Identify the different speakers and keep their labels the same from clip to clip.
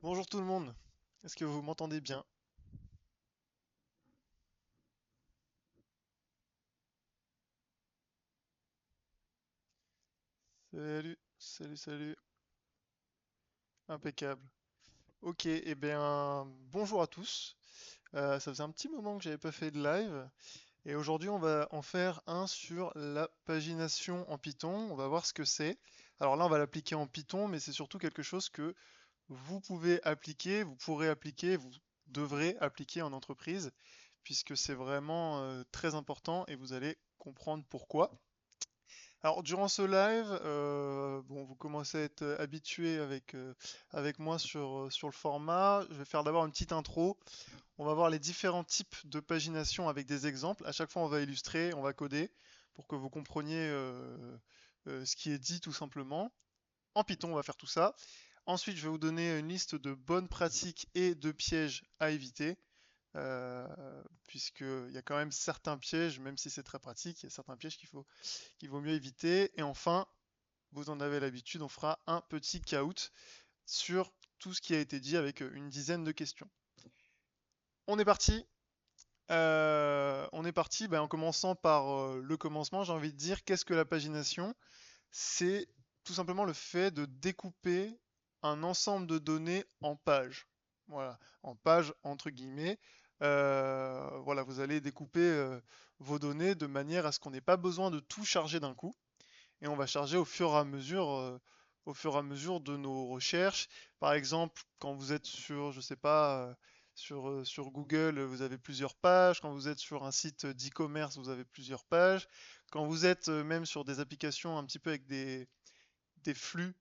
Speaker 1: Bonjour tout le monde, est-ce que vous m'entendez bien? Salut, salut, salut, impeccable. Ok, eh bien bonjour à tous. Ça faisait un petit moment que j'avais pas fait de live et aujourd'hui on va en faire un sur la pagination en Python. On va voir ce que c'est. Alors là on va l'appliquer en Python, mais c'est surtout quelque chose que vous pouvez appliquer, vous pourrez appliquer, vous devrez appliquer en entreprise puisque c'est vraiment très important et vous allez comprendre pourquoi. Alors, durant ce live, bon, vous commencez à être habitué avec moi sur le format. Je vais faire d'abord une petite intro. On va voir les différents types de pagination avec des exemples. À chaque fois, on va illustrer, on va coder pour que vous compreniez ce qui est dit tout simplement. En Python, on va faire tout ça. Ensuite, je vais vous donner une liste de bonnes pratiques et de pièges à éviter. euh, Puisqu'il y a quand même certains pièges, même si c'est très pratique, il y a certains pièges qu'il vaut mieux éviter. Et enfin, vous en avez l'habitude, on fera un petit caout sur tout ce qui a été dit avec une dizaine de questions. On est parti. En commençant par le commencement, j'ai envie de dire qu'est-ce que la pagination? C'est tout simplement le fait de découper un ensemble de données en pages. Voilà, en pages entre guillemets. Voilà, vous allez découper vos données de manière à ce qu'on n'ait pas besoin de tout charger d'un coup. Et on va charger au fur et à mesure de nos recherches. Par exemple, quand vous êtes sur, je sais pas, sur Google, vous avez plusieurs pages. Quand vous êtes sur un site d'e-commerce, vous avez plusieurs pages. Quand vous êtes même sur des applications un petit peu avec des flux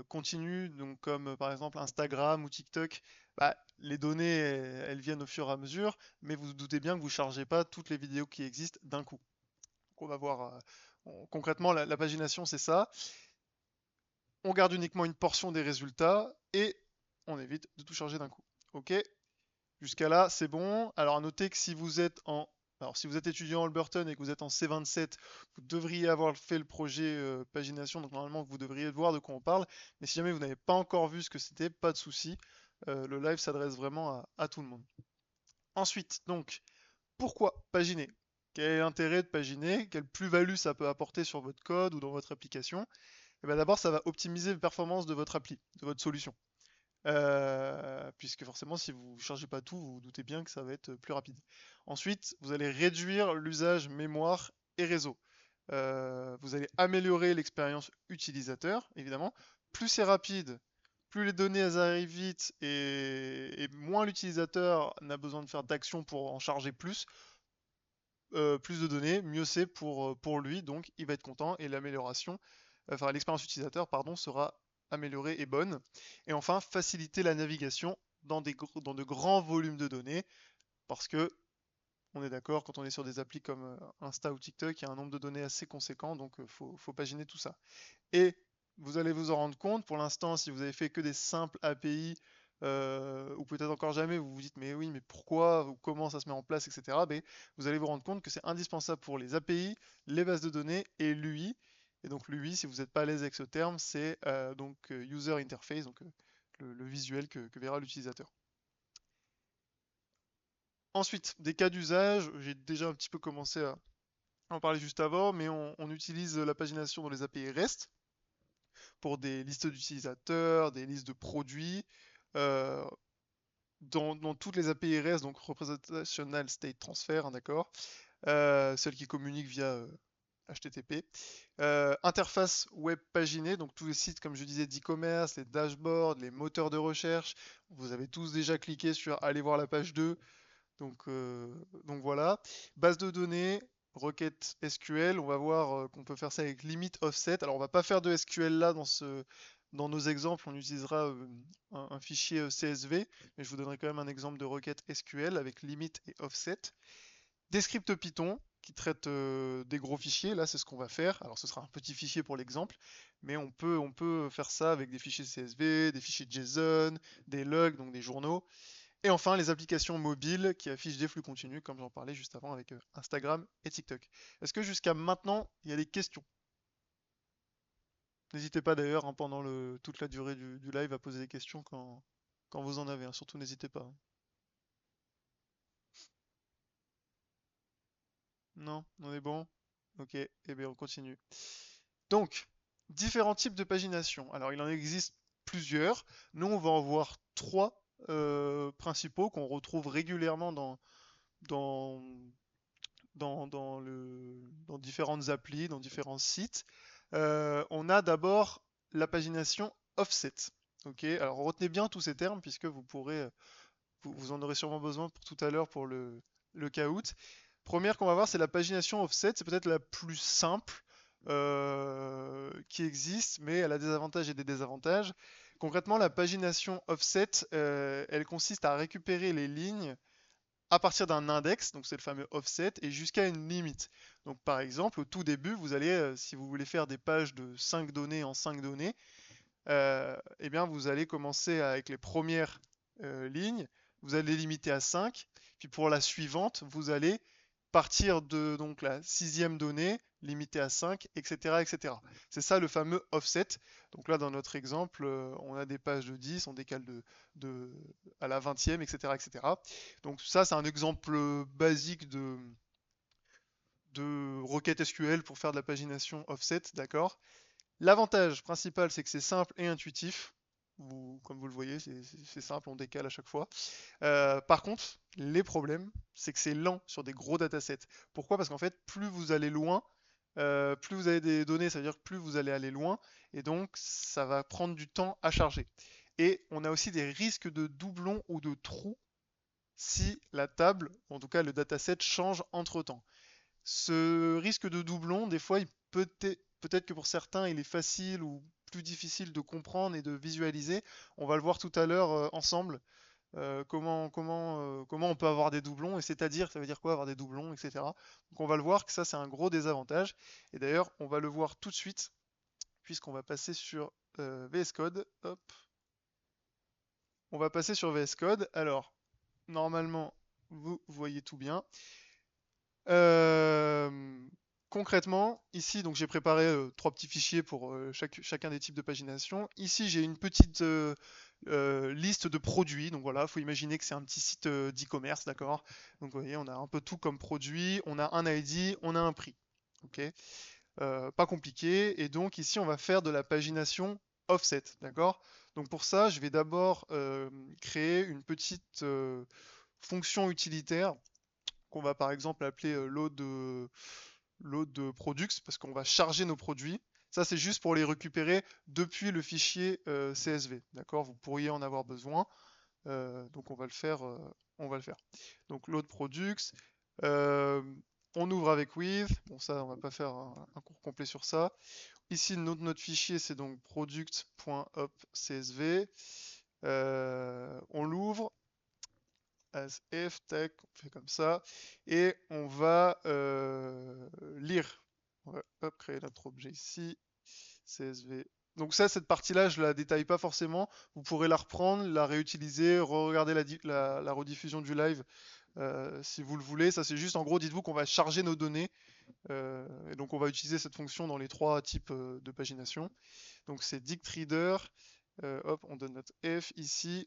Speaker 1: continus, donc comme par exemple Instagram ou TikTok, bah, les données, elles viennent au fur et à mesure, mais vous vous doutez bien que vous ne chargez pas toutes les vidéos qui existent d'un coup. On va voir concrètement la pagination, c'est ça. On garde uniquement une portion des résultats et on évite de tout charger d'un coup. Ok, jusqu'à là, c'est bon. Alors à noter que si vous êtes étudiant en Alberton et que vous êtes en C27, vous devriez avoir fait le projet pagination, donc normalement vous devriez voir de quoi on parle. Mais si jamais vous n'avez pas encore vu ce que c'était, pas de souci. Le live s'adresse vraiment à tout le monde. Ensuite, donc, pourquoi paginer? Quel est l'intérêt de paginer? Quelle plus-value ça peut apporter sur votre code ou dans votre application? Eh ben d'abord, ça va optimiser les performances de votre appli, de votre solution. Puisque forcément, si vous ne chargez pas tout, vous vous doutez bien que ça va être plus rapide. Ensuite, vous allez réduire l'usage mémoire et réseau. Vous allez améliorer l'expérience utilisateur, évidemment. Plus c'est rapide, plus les données elles arrivent vite et moins l'utilisateur n'a besoin de faire d'actions pour en charger plus de données, mieux c'est pour lui, donc il va être content et l'expérience utilisateur, pardon, sera améliorée et bonne. Et enfin, faciliter la navigation dans de grands volumes de données, parce que on est d'accord, quand on est sur des applis comme Insta ou TikTok, il y a un nombre de données assez conséquent, donc faut paginer tout ça. Et vous allez vous en rendre compte, pour l'instant, si vous avez fait que des simples API, ou peut-être encore jamais, vous vous dites mais oui, mais pourquoi, ou comment ça se met en place, etc. Mais vous allez vous rendre compte que c'est indispensable pour les API, les bases de données et l'UI. Et donc l'UI, si vous n'êtes pas à l'aise avec ce terme, c'est User Interface, donc le visuel que verra l'utilisateur. Ensuite, des cas d'usage, j'ai déjà un petit peu commencé à en parler juste avant, mais on utilise la pagination dans les API REST pour des listes d'utilisateurs, des listes de produits. Euh, dans toutes les API REST, donc Representational State Transfer, hein, d'accord, celles qui communiquent via HTTP. Interface web paginée, donc tous les sites, comme je disais, d'e-commerce, les dashboards, les moteurs de recherche. Vous avez tous déjà cliqué sur aller voir la page 2. Donc voilà. Base de données, requête SQL. On va voir qu'on peut faire ça avec limit offset. Alors on va pas faire de SQL là dans nos exemples. On utilisera un fichier CSV, mais je vous donnerai quand même un exemple de requête SQL avec limit et offset. Des scripts Python qui traitent des gros fichiers. Là, c'est ce qu'on va faire. Alors ce sera un petit fichier pour l'exemple, mais on peut faire ça avec des fichiers CSV, des fichiers JSON, des logs, donc des journaux. Et enfin, les applications mobiles qui affichent des flux continus, comme j'en parlais juste avant avec Instagram et TikTok. Est-ce que jusqu'à maintenant, il y a des questions? N'hésitez pas d'ailleurs hein, pendant toute la durée du live à poser des questions quand vous en avez, hein. Surtout n'hésitez pas, hein. Non, on est bon? Ok, et bien on continue. Donc, différents types de pagination. Alors, il en existe plusieurs. Nous, on va en voir trois principaux qu'on retrouve régulièrement dans, dans différentes applis, dans différents sites. On a d'abord la pagination offset. Ok, alors retenez bien tous ces termes puisque vous en aurez sûrement besoin pour tout à l'heure pour le caout. Première qu'on va voir, c'est la pagination offset. C'est peut-être la plus simple qui existe, mais elle a des avantages et des désavantages. Concrètement, la pagination offset, elle consiste à récupérer les lignes à partir d'un index, donc c'est le fameux offset, et jusqu'à une limite. Donc par exemple, au tout début, vous allez, si vous voulez faire des pages de 5 données en 5 données, eh bien vous allez commencer avec les premières lignes, vous allez limiter à 5, puis pour la suivante, vous allez partir de donc la sixième donnée, limiter à 5, etc. etc. C'est ça le fameux offset. Donc là, dans notre exemple, on a des pages de 10, on décale de à la 20e, etc. etc. Donc ça, c'est un exemple basique de requête SQL pour faire de la pagination offset, d'accord? L'avantage principal, c'est que c'est simple et intuitif. Comme vous le voyez, c'est simple, on décale à chaque fois. Par contre, les problèmes, c'est que c'est lent sur des gros datasets. Pourquoi? Parce qu'en fait, plus vous allez loin, plus vous avez des données, ça veut dire que plus vous allez aller loin, et donc ça va prendre du temps à charger. Et on a aussi des risques de doublons ou de trous si la table, en tout cas le dataset, change entre-temps. Ce risque de doublon, des fois, peut-être que pour certains, il est facile ou plus difficile de comprendre et de visualiser. On va le voir tout à l'heure ensemble. Comment on peut avoir des doublons, et c'est-à-dire, ça veut dire quoi avoir des doublons, etc. Donc on va le voir que ça, c'est un gros désavantage. Et d'ailleurs, on va le voir tout de suite, puisqu'on va passer sur VS Code. Hop, on va passer sur VS Code. Alors, normalement, vous voyez tout bien. Euh, Concrètement, ici, donc j'ai préparé trois petits fichiers pour chacun des types de pagination. Ici, j'ai une petite liste de produits. Donc voilà, il faut imaginer que c'est un petit site d'e-commerce, d'accord? Donc vous voyez, on a un peu tout comme produit, on a un ID, on a un prix. Ok. Pas compliqué. Et donc ici, on va faire de la pagination offset, d'accord? Donc pour ça, je vais d'abord créer une petite fonction utilitaire qu'on va par exemple appeler load products parce qu'on va charger nos produits. Ça, c'est juste pour les récupérer depuis le fichier CSV. D'accord? Vous pourriez en avoir besoin. Donc on va le faire. On va le faire. Donc load products. Euh, on ouvre avec with. Bon, ça, on va pas faire un cours complet sur ça. Ici, notre fichier, c'est donc product.opcsv. On l'ouvre as if, tac, on fait comme ça, et on va lire. On va hop, créer notre objet ici, CSV. Donc ça, cette partie-là, je la détaille pas forcément. Vous pourrez la reprendre, la réutiliser, re-regarder la rediffusion du live si vous le voulez. Ça, c'est juste, en gros, dites-vous qu'on va charger nos données. Et donc, on va utiliser cette fonction dans les trois types de pagination. Donc, c'est dictReader. Hop, on donne notre F ici.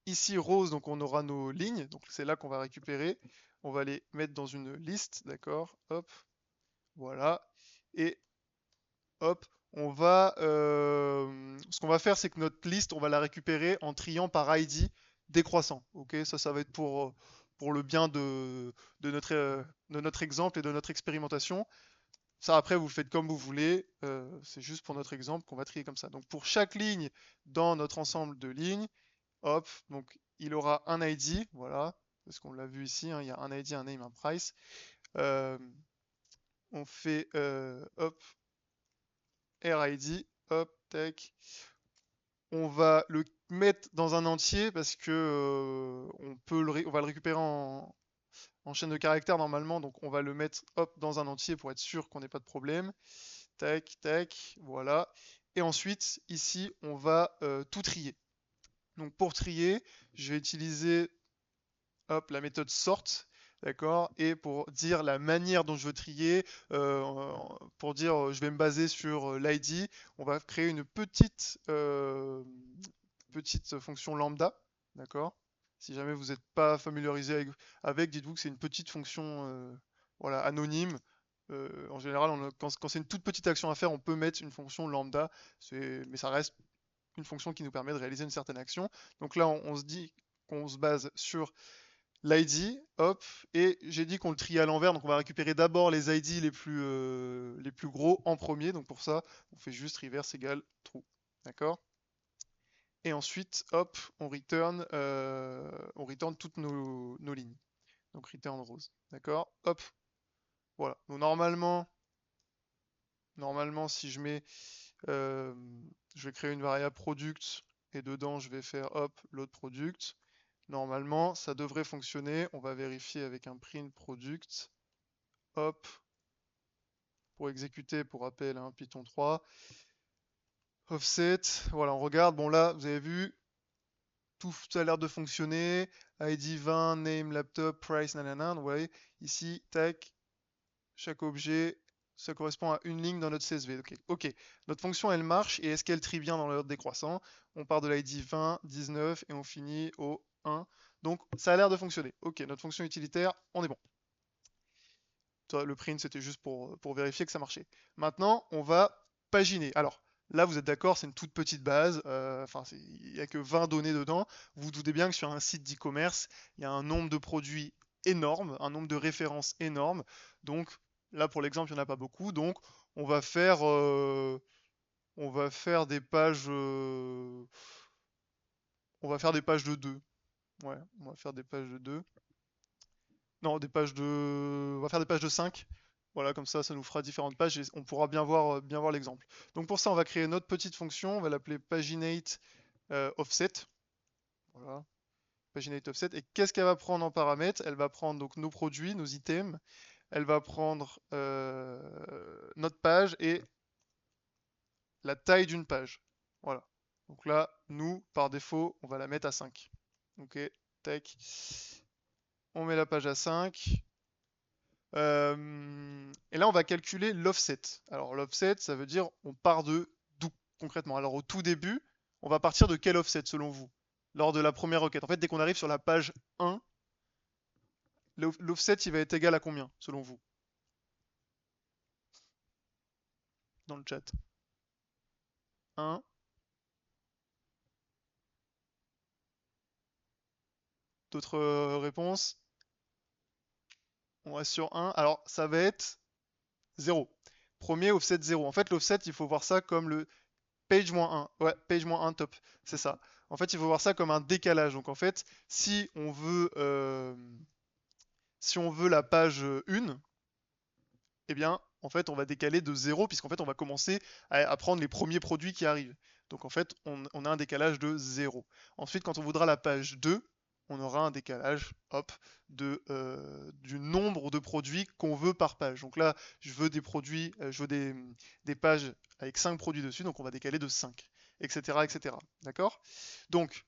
Speaker 1: Ici, rose, donc on aura nos lignes. Donc c'est là qu'on va récupérer. On va les mettre dans une liste, d'accord? Hop, voilà. Et hop, ce qu'on va faire, c'est que notre liste, on va la récupérer en triant par ID décroissant. Ok, ça va être pour le bien de notre exemple et de notre expérimentation. Ça, après, vous le faites comme vous voulez. C'est juste pour notre exemple qu'on va trier comme ça. Donc pour chaque ligne dans notre ensemble de lignes, hop, donc il aura un ID, voilà, parce qu'on l'a vu ici, hein, il y a un ID, un name, un price. Euh, on fait hop, RID, hop, tac. On va le mettre dans un entier parce que on va le récupérer en chaîne de caractères normalement, donc on va le mettre hop dans un entier pour être sûr qu'on n'ait pas de problème. Tac, tac, voilà. Et ensuite, ici, on va tout trier. Donc pour trier, je vais utiliser hop, la méthode sort. d'accord? Et pour dire la manière dont je veux trier, pour dire je vais me baser sur l'ID, on va créer une petite fonction lambda, d'accord? Si jamais vous n'êtes pas familiarisé avec, dites-vous que c'est une petite fonction voilà, anonyme. En général, quand c'est une toute petite action à faire, on peut mettre une fonction lambda, mais ça reste une fonction qui nous permet de réaliser une certaine action. Donc là, on se dit qu'on se base sur l'ID, hop, et j'ai dit qu'on le trie à l'envers, donc on va récupérer d'abord les ID les plus gros en premier, donc pour ça, on fait juste reverse égale true, d'accord? Et ensuite, hop, on return toutes nos lignes, donc return rows, d'accord? Hop, voilà. Donc normalement, si je mets, euh, je vais créer une variable product, et dedans, je vais faire, hop, load product. Normalement, ça devrait fonctionner. On va vérifier avec un print product. Hop, pour exécuter, pour rappel, hein, Python 3. Offset, voilà, on regarde. Bon, là, vous avez vu, tout a l'air de fonctionner. ID 20, name, laptop, price, nanana. Vous voyez, ici, tac, chaque objet, ça correspond à une ligne dans notre CSV. Ok, ok. Notre fonction, elle marche. Et est-ce qu'elle trie bien dans l'ordre décroissant? On part de l'ID 20, 19 et on finit au 1. Donc, ça a l'air de fonctionner. Ok, notre fonction utilitaire, on est bon. Le print, c'était juste pour vérifier que ça marchait. Maintenant, on va paginer. Alors, là, vous êtes d'accord, c'est une toute petite base. Enfin, il n'y a que 20 données dedans. Vous vous doutez bien que sur un site d'e-commerce, il y a un nombre de produits énorme, un nombre de références énorme. Donc, là, pour l'exemple, il n'y en a pas beaucoup. Donc, on va faire des pages... on va faire des pages de 2. Ouais, on va faire des pages de 2. Non, on va faire des pages de 5. Voilà, comme ça nous fera différentes pages et on pourra bien voir l'exemple. Donc pour ça, on va créer notre petite fonction, on va l'appeler paginate offset. Voilà, paginate offset. Et qu'est-ce qu'elle va prendre en paramètre? Elle va prendre donc nos produits, nos items. Elle va prendre notre page et la taille d'une page. Voilà. Donc là, nous, par défaut, on va la mettre à 5. Ok, tac. On met la page à 5. Et là, on va calculer l'offset. Alors, l'offset, ça veut dire on part de d'où concrètement. Alors, au tout début, on va partir de quel offset selon vous? Lors de la première requête. En fait, dès qu'on arrive sur la page 1, l'offset, il va être égal à combien selon vous? Dans le chat. 1. D'autres réponses? On reste sur 1. Alors, ça va être 0. Premier offset 0. En fait, l'offset, il faut voir ça comme le page-1. Ouais, page-1 top. C'est ça. En fait, il faut voir ça comme un décalage. Donc, en fait, si on veut la page 1, eh bien, en fait, on va décaler de 0, puisqu'en fait, on va commencer à prendre les premiers produits qui arrivent. Donc, en fait, on a un décalage de 0. Ensuite, quand on voudra la page 2, on aura un décalage, hop, du nombre de produits qu'on veut par page. Donc là, je veux des produits, je veux des pages avec 5 produits dessus, donc on va décaler de 5, etc., etc. D'accord? Donc,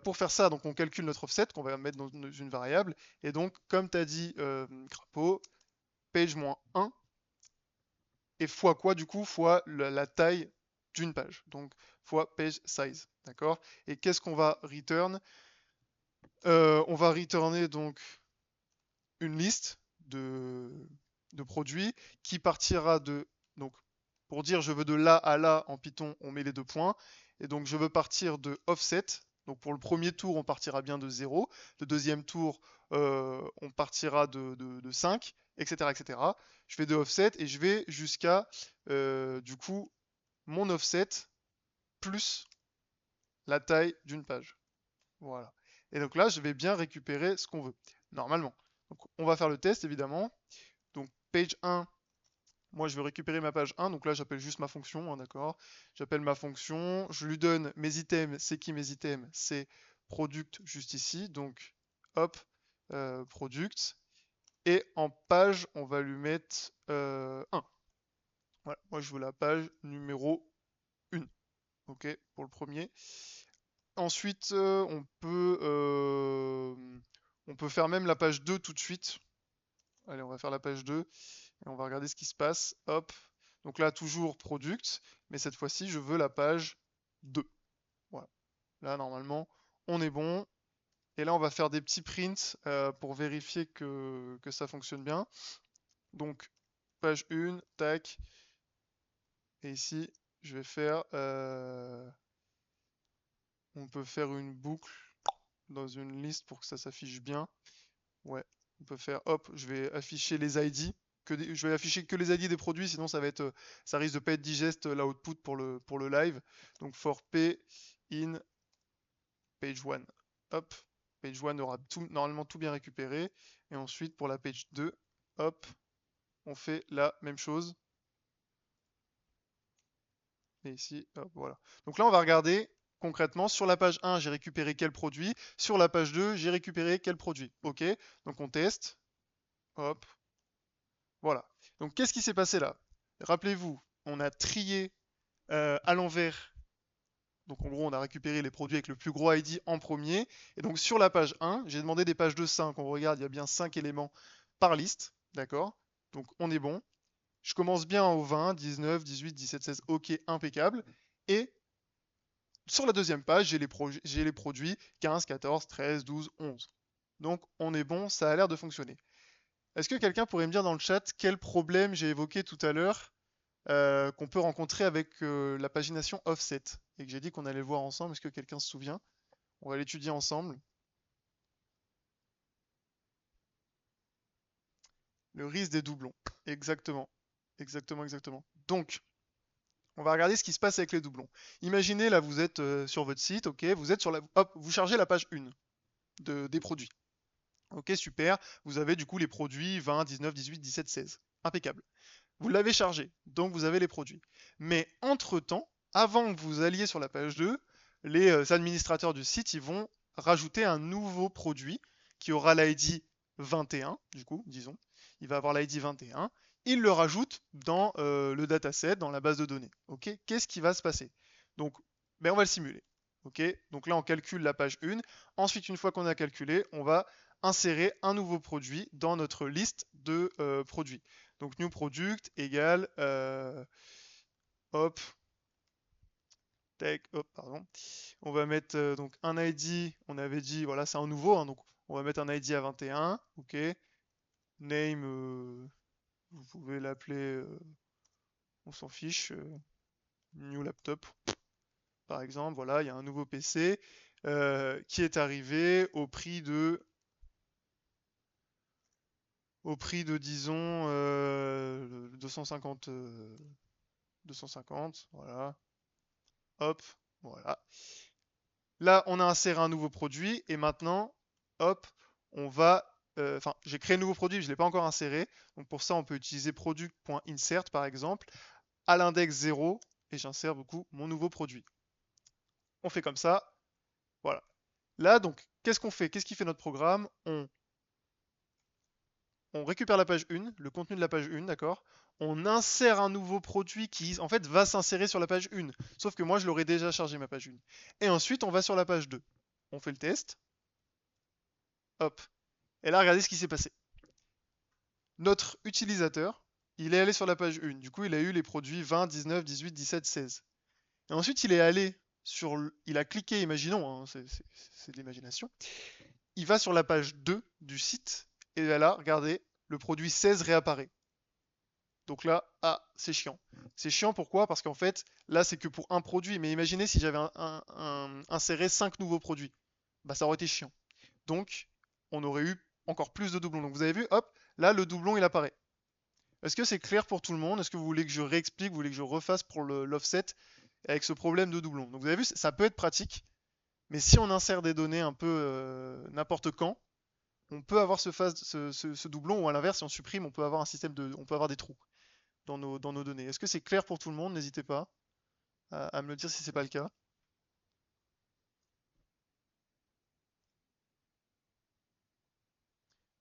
Speaker 1: pour faire ça, donc on calcule notre offset qu'on va mettre dans une variable. Et donc, comme tu as dit, Crapaud, page-1 et fois quoi du coup? Fois la taille d'une page. Donc, fois page size. D'accord? Et qu'est-ce qu'on va return? On va returner donc une liste de produits qui partira de... Donc, pour dire je veux de là à là en Python, on met les deux points. Et donc, je veux partir de offset. Donc, pour le premier tour, on partira bien de 0. Le deuxième tour, on partira de 5, etc., etc. Je fais de offset et je vais jusqu'à, du coup, mon offset plus la taille d'une page. Voilà. Et donc là, je vais bien récupérer ce qu'on veut, normalement. Donc, on va faire le test, évidemment. Donc, page 1, moi, je veux récupérer ma page 1. Donc là, j'appelle juste ma fonction, hein, d'accord? J'appelle ma fonction, je lui donne mes items. C'est qui mes items? C'est product juste ici. Donc, hop, product. Et en page, on va lui mettre 1. Voilà, moi, je veux la page numéro 1. Ok, pour le premier. Ensuite, On peut faire même la page 2 tout de suite. Allez, on va faire la page 2 et on va regarder ce qui se passe. Hop. Donc là, toujours product, mais cette fois-ci, je veux la page 2. Voilà. Là, normalement, on est bon. Et là, on va faire des petits prints pour vérifier que ça fonctionne bien. Donc, page 1, tac. Et ici, je vais faire... on peut faire une boucle dans une liste pour que ça s'affiche bien. Ouais, on peut faire... Hop, je vais afficher les ID. Je vais afficher que les ID des produits, sinon ça va être, ça risque de pas être digeste l'output pour le live. Donc for P in page 1. Hop, page 1 aura normalement tout bien récupéré. Et ensuite pour la page 2, hop, on fait la même chose. Et ici, hop, voilà. Donc là, on va regarder concrètement sur la page 1, j'ai récupéré quel produit. Sur la page 2, j'ai récupéré quel produit. Ok, donc on teste. Hop, voilà. Donc qu'est-ce qui s'est passé là? Rappelez-vous, on a trié à l'envers. Donc en gros, on a récupéré les produits avec le plus gros ID en premier. Et donc sur la page 1, j'ai demandé des pages de 5. On regarde, il y a bien 5 éléments par liste. D'accord? Donc on est bon. Je commence bien au 20, 19, 18, 17, 16. Ok, impeccable. Et sur la deuxième page, j'ai les produits 15, 14, 13, 12, 11. Donc on est bon, ça a l'air de fonctionner. Est-ce que quelqu'un pourrait me dire dans le chat quel problème j'ai évoqué tout à l'heure qu'on peut rencontrer avec la pagination offset et que j'ai dit qu'on allait le voir ensemble? Est-ce que quelqu'un se souvient? On va l'étudier ensemble. Le risque des doublons. Exactement. Exactement, exactement. Donc, on va regarder ce qui se passe avec les doublons. Imaginez, là, vous êtes sur votre site, ok, vous êtes sur la... Hop, vous chargez la page 1 des produits. Ok, super. Vous avez du coup les produits 20, 19, 18, 17, 16. Impeccable. Vous l'avez chargé, donc vous avez les produits. Mais entre-temps, avant que vous alliez sur la page 2, les administrateurs du site, ils vont rajouter un nouveau produit qui aura l'ID 21, du coup, disons. Il va avoir l'ID 21. Ils le rajoutent dans le dataset, dans la base de données. Ok, qu'est-ce qui va se passer? Donc, ben, on va le simuler. Ok, donc là, on calcule la page 1. Ensuite, une fois qu'on a calculé, on va insérer un nouveau produit dans notre liste de produits. Donc new product égale hop, hop, pardon. On va mettre donc un ID, on avait dit, voilà, c'est un nouveau, hein, donc on va mettre un ID à 21, ok. Name, vous pouvez l'appeler, on s'en fiche, new laptop, par exemple, voilà, il y a un nouveau PC qui est arrivé au prix de disons 250, 250, voilà, hop, voilà. Là, on a inséré un nouveau produit et maintenant, hop, on va... Enfin, j'ai créé un nouveau produit, je ne l'ai pas encore inséré. Donc pour ça, on peut utiliser product.insert par exemple, à l'index 0, et j'insère du coup mon nouveau produit. On fait comme ça, voilà. Là, donc, qu'est-ce qu'on fait? Qu'est-ce qui fait notre programme? On récupère la page 1, le contenu de la page 1, d'accord? On insère un nouveau produit qui, en fait, va s'insérer sur la page 1. Sauf que moi, je l'aurais déjà chargé, ma page 1. Et ensuite, on va sur la page 2. On fait le test. Hop. Et là, regardez ce qui s'est passé. Notre utilisateur, il est allé sur la page 1. Du coup, il a eu les produits 20, 19, 18, 17, 16. Et ensuite, il est allé sur... Il a cliqué, imaginons, hein, c'est de l'imagination. Il va sur la page 2 du site. Et là, regardez, le produit 16 réapparaît. Donc là, ah, c'est chiant. C'est chiant pourquoi? Parce qu'en fait, là, c'est que pour un produit. Mais imaginez si j'avais inséré 5 nouveaux produits. Bah, ça aurait été chiant. Donc, on aurait eu encore plus de doublons. Donc, vous avez vu, hop, là, le doublon, il apparaît. Est-ce que c'est clair pour tout le monde? Est-ce que vous voulez que je réexplique? Vous voulez que je refasse pour l'offset avec ce problème de doublon? Donc, vous avez vu, ça peut être pratique. Mais si on insère des données un peu n'importe quand, on peut avoir ce doublon, ou à l'inverse, si on supprime, on peut avoir un système on peut avoir des trous dans nos données. Est-ce que c'est clair pour tout le monde? N'hésitez pas à me le dire si c'est pas le cas.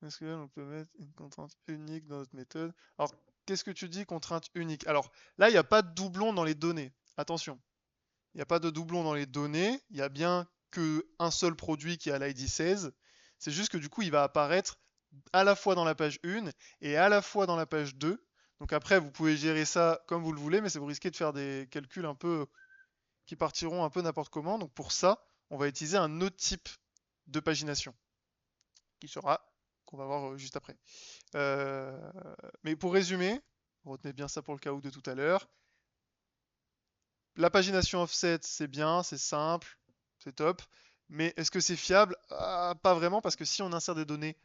Speaker 1: Est-ce qu'on peut mettre une contrainte unique dans notre méthode? Alors, qu'est-ce que tu dis contrainte unique? Alors, là, il n'y a pas de doublon dans les données. Attention, il n'y a pas de doublon dans les données. Il y a bien qu'un seul produit qui a l'ID 16. C'est juste que du coup, il va apparaître à la fois dans la page 1 et à la fois dans la page 2. Donc après, vous pouvez gérer ça comme vous le voulez, mais c'est vous risquez de faire des calculs un peu qui partiront un peu n'importe comment. Donc pour ça, on va utiliser un autre type de pagination qui sera qu'on va voir juste après. Euh, mais pour résumer, retenez bien ça pour le cas où de tout à l'heure. La pagination offset, c'est bien, c'est simple, c'est top. Mais est-ce que c'est fiable? Pas vraiment, parce que si on insère des données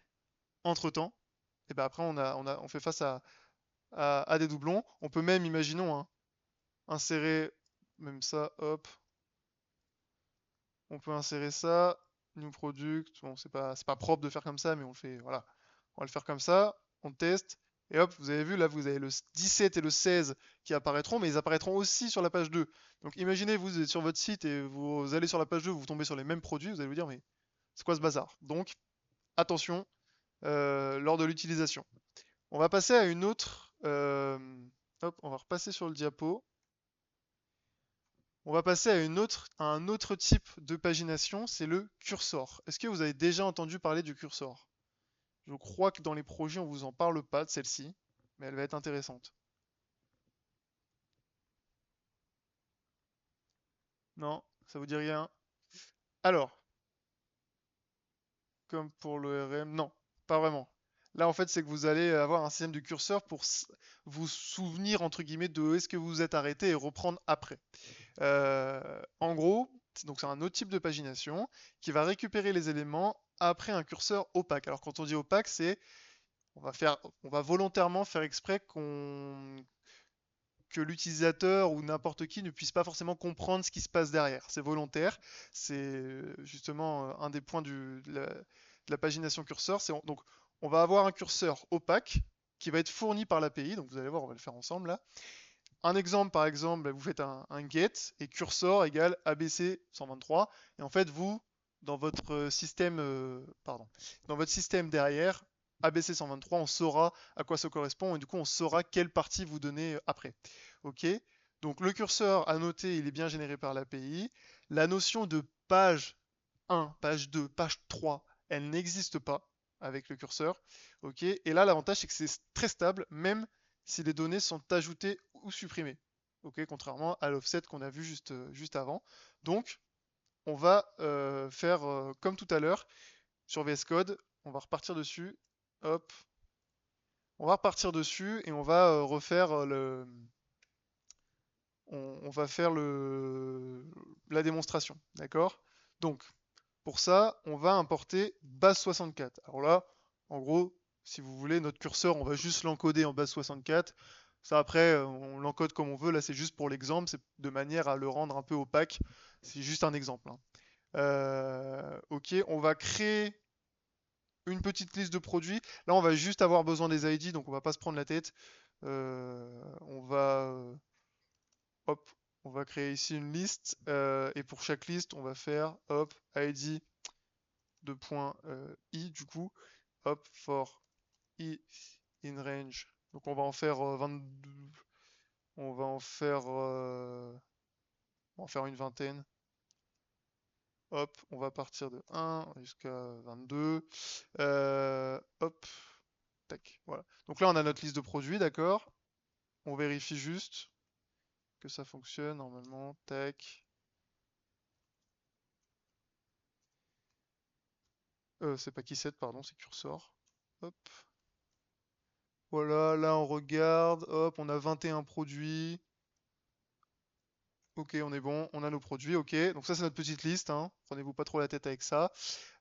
Speaker 1: entre temps, et ben après on fait face à des doublons. On peut même, imaginons, hein, insérer même ça, hop, on peut insérer ça, new product. Bon, c'est pas propre de faire comme ça, mais on le fait, voilà. On va le faire comme ça, on teste, et hop, vous avez vu, là, vous avez le 17 et le 16 qui apparaîtront, mais ils apparaîtront aussi sur la page 2. Donc imaginez, vous êtes sur votre site et vous allez sur la page 2, vous tombez sur les mêmes produits, vous allez vous dire, mais c'est quoi ce bazar? Donc, attention lors de l'utilisation. On va passer à une autre. Hop, on va repasser sur le diapo. On va passer à un autre type de pagination, c'est le cursor. Est-ce que vous avez déjà entendu parler du cursor? Je crois que dans les projets, on vous en parle pas de celle-ci, mais elle va être intéressante. Non, ça vous dit rien? Alors, comme pour l'ORM, non, pas vraiment. Là, en fait, c'est que vous allez avoir un système du curseur pour vous souvenir, entre guillemets, de où est-ce que vous vous êtes arrêté et reprendre après. En gros, donc c'est un autre type de pagination qui va récupérer les éléments après un curseur opaque. Alors quand on dit opaque, c'est on va volontairement faire exprès que l'utilisateur ou n'importe qui ne puisse pas forcément comprendre ce qui se passe derrière. C'est volontaire. C'est justement un des points de la pagination curseur. Donc on va avoir un curseur opaque qui va être fourni par l'API. Donc vous allez voir, on va le faire ensemble là. Un exemple, par exemple, bah, vous faites un get et cursor égale ABC 123. Et en fait, vous, dans votre système, dans votre système derrière, ABC 123, on saura à quoi ça correspond et du coup, on saura quelle partie vous donnez après. Ok. Donc le curseur à noter, il est bien généré par l'API. La notion de page 1, page 2, page 3, elle n'existe pas avec le curseur. Ok. Et là, l'avantage, c'est que c'est très stable, même si les données sont ajoutées ou supprimées. Ok, contrairement à l'offset qu'on a vu juste avant. Donc, on va faire comme tout à l'heure sur VS Code. On va repartir dessus. Hop. On va repartir dessus et on va refaire on va faire la démonstration. D'accord? Donc, pour ça, on va importer base 64. Alors là, en gros, si vous voulez, notre curseur, on va juste l'encoder en base 64. Ça, après, on l'encode comme on veut. Là, c'est juste pour l'exemple. C'est de manière à le rendre un peu opaque. C'est juste un exemple, hein. Ok, on va créer une petite liste de produits. Là, on va juste avoir besoin des ID, donc on va pas se prendre la tête. On va, hop, on va créer ici une liste. Et pour chaque liste, on va faire, hop, ID de point i du coup, hop, for i in range. Donc on va en faire 22, on va en faire, une vingtaine. Hop, on va partir de 1 jusqu'à 22. Hop, tac, voilà. Donc là on a notre liste de produits, d'accord. On vérifie juste que ça fonctionne normalement, tac. C'est pas Keyset, pardon, c'est Cursor. Hop. Voilà, là on regarde, hop, on a 21 produits. Ok, on est bon, on a nos produits, ok. Donc ça c'est notre petite liste, hein. Prenez-vous pas trop la tête avec ça.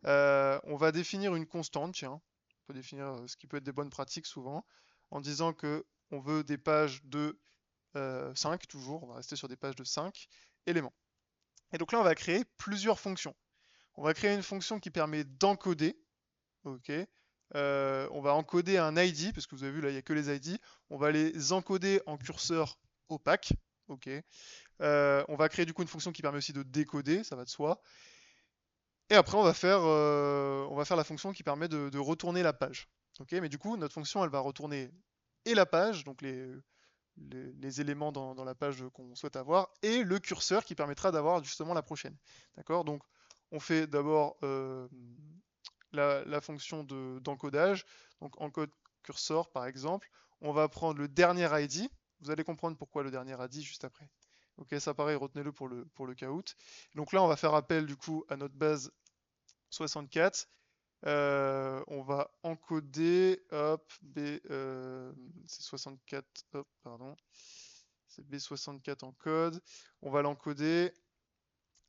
Speaker 1: On va définir une constante, tiens. On peut définir ce qui peut être des bonnes pratiques souvent, en disant que on veut des pages de 5 toujours, on va rester sur des pages de 5 éléments. Et donc là on va créer plusieurs fonctions. On va créer une fonction qui permet d'encoder, ok. On va encoder un ID, parce que vous avez vu là il n'y a que les ID. On va les encoder en curseur opaque, ok. On va créer du coup une fonction qui permet aussi de décoder, ça va de soi. Et après, on va faire la fonction qui permet de retourner la page. Ok, mais du coup, notre fonction, elle va retourner et la page, donc les éléments dans la page qu'on souhaite avoir, et le curseur qui permettra d'avoir justement la prochaine. D'accord. Donc, on fait d'abord la fonction d'encodage, donc encode cursor par exemple, on va prendre le dernier ID. Vous allez comprendre pourquoi le dernier ID juste après. Ok, ça pareil, retenez-le pour le count. Donc là, on va faire appel du coup à notre base 64. On va encoder, hop, c'est 64, hop, pardon, c'est B64 en code. On va l'encoder.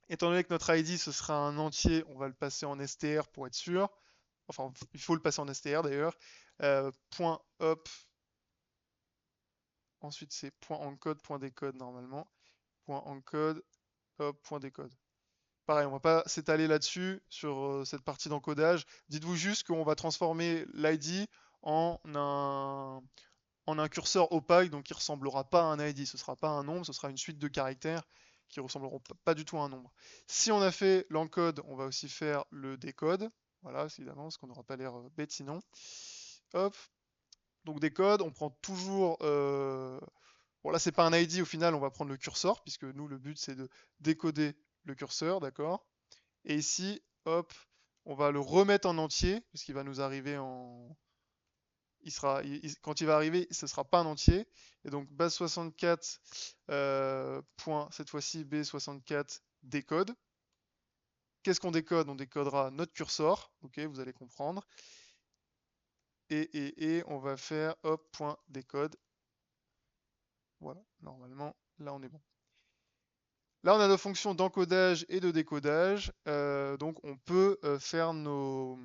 Speaker 1: Étant donné que notre ID ce sera un entier, on va le passer en str pour être sûr. Enfin, il faut le passer en str d'ailleurs. Point hop. Ensuite, c'est point encode, point décode normalement. Point encode, hop, point décode. Pareil, on va pas s'étaler là-dessus, sur cette partie d'encodage. Dites-vous juste qu'on va transformer l'ID en un curseur opaque, donc qui ne ressemblera pas à un ID. Ce ne sera pas un nombre, ce sera une suite de caractères qui ressembleront pas du tout à un nombre. Si on a fait l'encode, on va aussi faire le décode. Voilà, évidemment, parce qu'on n'aura pas l'air bête sinon. Hop. Donc décode, on prend toujours... Bon là, c'est pas un ID au final, on va prendre le curseur, puisque nous, le but, c'est de décoder le curseur, d'accord? Et ici, hop, on va le remettre en entier, puisqu'il va nous arriver en... quand il va arriver, ce ne sera pas un entier. Et donc base 64, point, cette fois-ci B64 décode. Qu'est-ce qu'on décode? On décodera notre curseur, ok, vous allez comprendre. Et on va faire hop, point décode. Voilà, normalement, là on est bon. Là, on a nos fonctions d'encodage et de décodage. Donc, on peut faire notre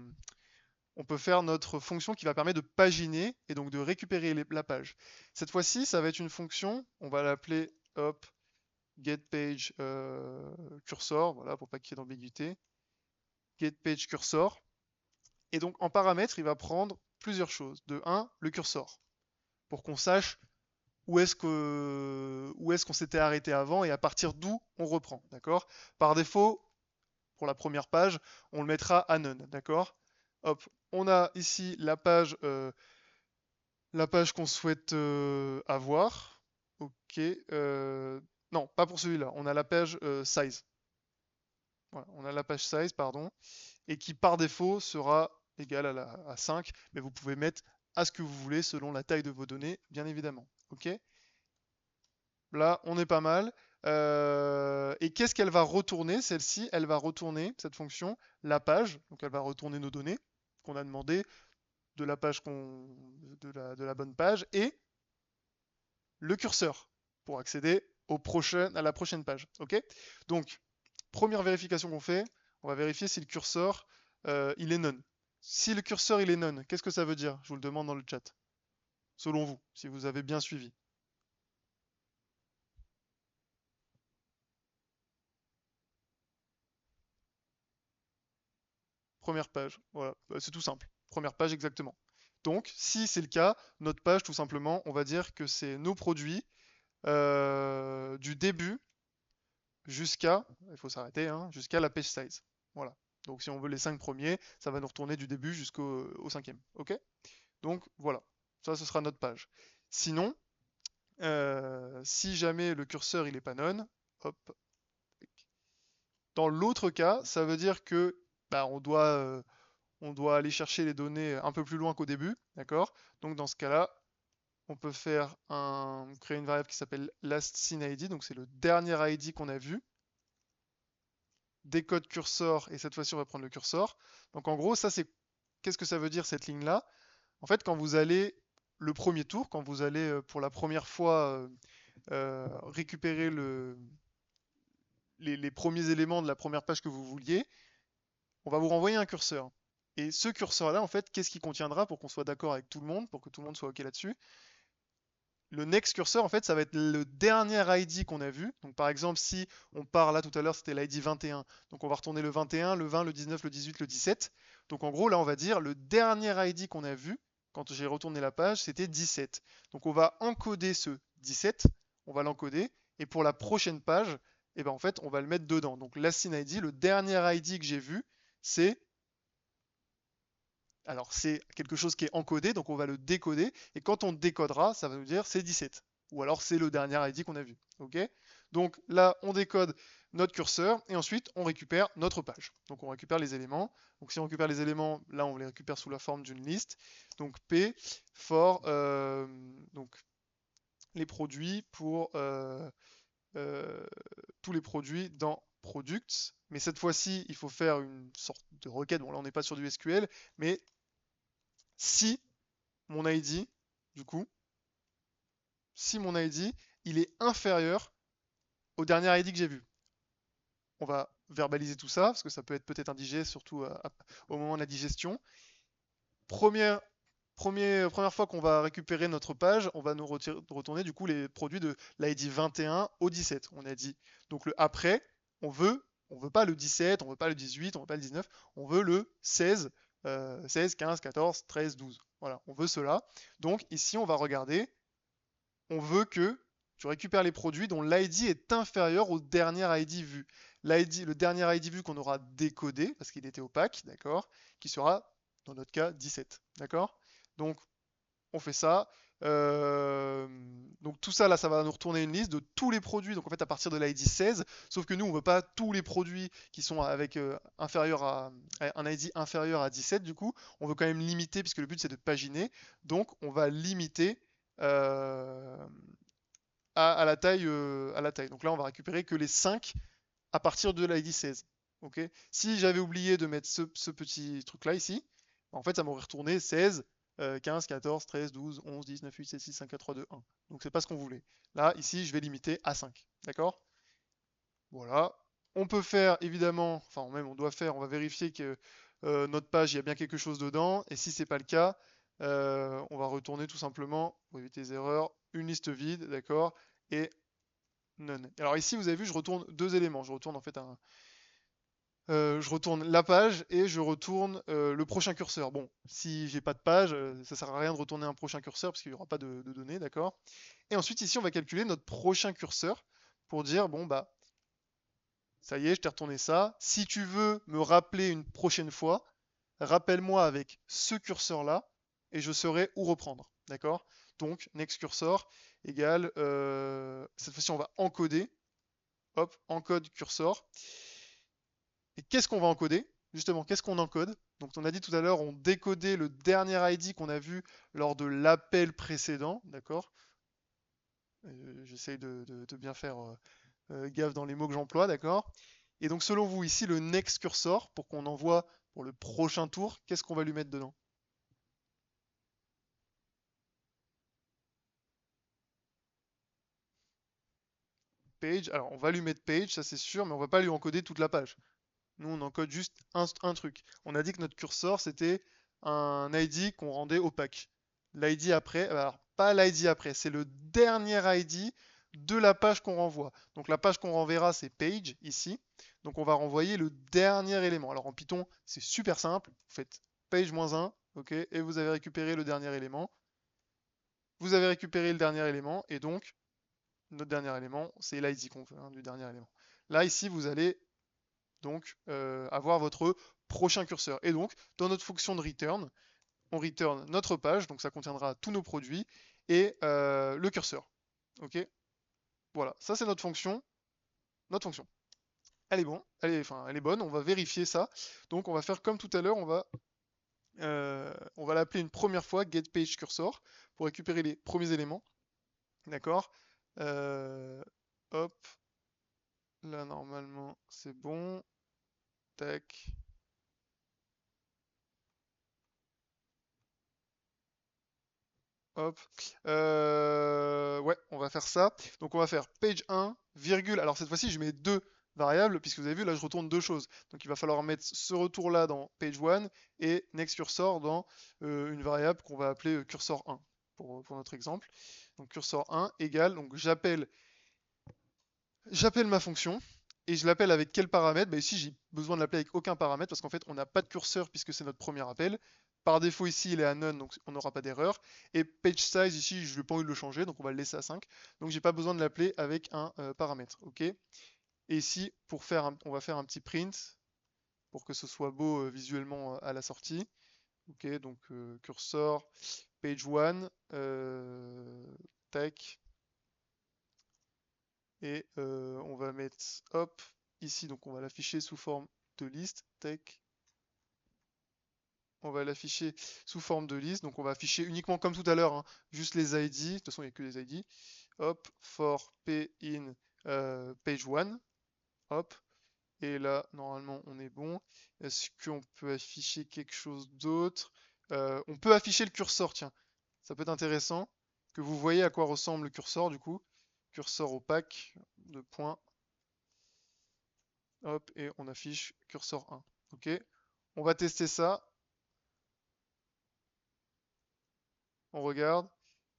Speaker 1: fonction qui va permettre de paginer et donc de récupérer la page. Cette fois-ci, ça va être une fonction, on va l'appeler hop, getPageCursor, voilà, pour pas qu'il y ait d'ambiguïté. GetPageCursor. Et donc, en paramètre, il va prendre plusieurs choses. De 1, le cursor, pour qu'on sache où est-ce qu'on s'était arrêté avant et à partir d'où on reprend, d'accord? Par défaut, pour la première page, on le mettra à none, d'accord? Hop, on a ici la page qu'on souhaite avoir. Ok, non, pas pour celui-là, on a la page size. Voilà, on a la page size, pardon, et qui par défaut sera égale à 5, mais vous pouvez mettre à ce que vous voulez selon la taille de vos données, bien évidemment. Ok? Là, on est pas mal. Et qu'est-ce qu'elle va retourner, celle-ci? Elle va retourner, cette fonction, la page. Donc elle va retourner nos données qu'on a demandé de la page de la bonne page et le curseur pour accéder à la prochaine page. Ok? Donc, première vérification qu'on fait, on va vérifier si le curseur il est none. Si le curseur il est none, qu'est-ce que ça veut dire? Je vous le demande dans le chat. Selon vous, si vous avez bien suivi. Première page, voilà, c'est tout simple. Première page exactement. Donc, si c'est le cas, notre page, tout simplement, on va dire que c'est nos produits du début jusqu'à, il faut s'arrêter, hein, jusqu'à la page size. Voilà. Donc, si on veut les 5 premiers, ça va nous retourner du début jusqu'au 5e. Ok? Donc, voilà. Ça, ce sera notre page. Sinon, si jamais le curseur il est pas none, hop. Dans l'autre cas, ça veut dire que bah, on doit aller chercher les données un peu plus loin qu'au début, d'accord? Donc dans ce cas-là, on peut créer une variable qui s'appelle lastSeenID, donc c'est le dernier ID qu'on a vu. Décode cursor, et cette fois-ci on va prendre le cursor. Donc en gros, qu'est-ce que ça veut dire cette ligne-là? En fait, quand vous allez le premier tour, quand vous allez pour la première fois récupérer les premiers éléments de la première page que vous vouliez, on va vous renvoyer un curseur. Et ce curseur-là, en fait, qu'est-ce qu'il contiendra pour qu'on soit d'accord avec tout le monde, pour que tout le monde soit OK là-dessus? Le next curseur, en fait, ça va être le dernier ID qu'on a vu. Donc, par exemple, si on part là tout à l'heure, c'était l'ID 21. Donc, on va retourner le 21, le 20, le 19, le 18, le 17. Donc, en gros, là, on va dire le dernier ID qu'on a vu quand j'ai retourné la page, c'était 17. Donc, on va encoder ce 17. On va l'encoder. Et pour la prochaine page, eh ben, en fait, on va le mettre dedans. Donc, last in ID, le dernier ID que j'ai vu, c'est alors c'est quelque chose qui est encodé, donc on va le décoder, et quand on décodera, ça va nous dire c'est 17. Ou alors c'est le dernier ID qu'on a vu. Ok? Donc là, on décode notre curseur, et ensuite on récupère notre page. Donc on récupère les éléments. Donc si on récupère les éléments, là on les récupère sous la forme d'une liste. Donc P for donc les produits pour tous les produits dans products. Mais cette fois-ci, il faut faire une sorte de requête. Bon là on n'est pas sur du SQL, mais si mon ID, du coup, si mon ID, il est inférieur au dernier ID que j'ai vu. On va verbaliser tout ça, parce que ça peut être peut-être indigeste, surtout au moment de la digestion. Première, première fois qu'on va récupérer notre page, on va nous retourner du coup les produits de l'ID 21 au 17. On a dit. Donc le après, on veut pas le 17, on veut pas le 18, on veut pas le 19, on veut le 16, 16, 15, 14, 13, 12. Voilà, on veut cela. Donc ici, on va regarder. On veut que tu récupères les produits dont l'ID est inférieur au dernier ID vu. Le dernier ID vu qu'on aura décodé, parce qu'il était opaque, d'accord, qui sera, dans notre cas, 17, d'accord. Donc, on fait ça. Donc tout ça, là, ça va nous retourner une liste de tous les produits, donc en fait à partir de l'ID 16, sauf que nous, on ne veut pas tous les produits qui sont avec un ID inférieur à 17, du coup, on veut quand même limiter, puisque le but c'est de paginer, donc on va limiter euh, à la taille, à la taille. Donc là, on va récupérer que les 5 à partir de l'ID 16. Ok. Si j'avais oublié de mettre ce petit truc là ici, en fait, ça m'aurait retourné 16, 15, 14, 13, 12, 11, 10, 9, 8, 7, 6, 5, 4, 3, 2, 1. Donc c'est pas ce qu'on voulait. Là, ici, je vais limiter à 5. D'accord. Voilà. On peut faire, évidemment, enfin même on doit faire, on va vérifier que notre page, il y a bien quelque chose dedans. Et si c'est pas le cas, on va retourner tout simplement, pour éviter les erreurs, une liste vide, d'accord, et none. Alors ici, vous avez vu, je retourne deux éléments. Je retourne en fait je retourne la page et je retourne le prochain curseur. Bon, si j'ai pas de page, ça sert à rien de retourner un prochain curseur parce qu'il n'y aura pas de données, d'accord. Et ensuite ici, on va calculer notre prochain curseur pour dire bon bah ça y est, je t'ai retourné ça. Si tu veux me rappeler une prochaine fois, rappelle-moi avec ce curseur-là et je saurai où reprendre. D'accord. Donc, next cursor égale, cette fois-ci, on va encoder. Hop, encode cursor. Et qu'est-ce qu'on va encoder? Justement, qu'est-ce qu'on encode? Donc, on a dit tout à l'heure, on décodait le dernier ID qu'on a vu lors de l'appel précédent. D'accord. J'essaye de bien faire gaffe dans les mots que j'emploie, d'accord. Et donc selon vous ici le next cursor pour qu'on envoie pour le prochain tour, qu'est-ce qu'on va lui mettre dedans? Page, alors on va lui mettre page, ça c'est sûr, mais on va pas lui encoder toute la page. Nous on encode juste un truc. On a dit que notre cursor c'était un ID qu'on rendait opaque. L'ID après, alors pas l'ID après, c'est le dernier ID de la page qu'on renvoie. Donc la page qu'on renverra c'est page ici. Donc on va renvoyer le dernier élément. Alors en Python c'est super simple. Vous faites page-1, ok, et vous avez récupéré le dernier élément. Vous avez récupéré le dernier élément et donc notre dernier élément c'est l'ID qu'on veut du dernier élément. Là ici vous allez donc avoir votre prochain curseur. Et donc dans notre fonction de return, on return notre page, donc ça contiendra tous nos produits et le curseur. Ok. Voilà, ça c'est notre fonction. Notre fonction. Elle est bon, elle est bonne. On va vérifier ça. Donc on va faire comme tout à l'heure. On va l'appeler une première fois getPageCursor pour récupérer les premiers éléments. D'accord. Euh, hop. Là normalement c'est bon. Tac. Hop. Ouais, on va faire ça. Donc on va faire page 1, virgule. Alors cette fois-ci, je mets deux variables, puisque vous avez vu, là, je retourne deux choses. Donc il va falloir mettre ce retour-là dans page 1 et next cursor dans une variable qu'on va appeler cursor 1 pour notre exemple. Donc cursor 1 égale, donc j'appelle ma fonction. Et je l'appelle avec quel paramètre? Bah ici, j'ai besoin de l'appeler avec aucun paramètre parce qu'en fait, on n'a pas de curseur puisque c'est notre premier appel. Par défaut, ici, il est à none, donc on n'aura pas d'erreur. Et page size, ici, je n'ai pas envie de le changer, donc on va le laisser à 5. Donc, j'ai pas besoin de l'appeler avec un paramètre. Ok. Et ici, on va faire un petit print pour que ce soit beau visuellement à la sortie. Ok, donc cursor, page 1, tac. Et on va mettre, hop, ici, donc on va l'afficher sous forme de liste. Tac. On va l'afficher sous forme de liste. Donc on va afficher uniquement comme tout à l'heure, hein, juste les ID. De toute façon, il n'y a que les ID. Hop, for p in page 1. Hop. Et là, normalement, on est bon. Est-ce qu'on peut afficher quelque chose d'autre? On peut afficher le curseur, tiens. Ça peut être intéressant que vous voyez à quoi ressemble le curseur, du coup. Curseur opaque, de points. Hop, et on affiche curseur 1. Ok. On va tester ça. On regarde.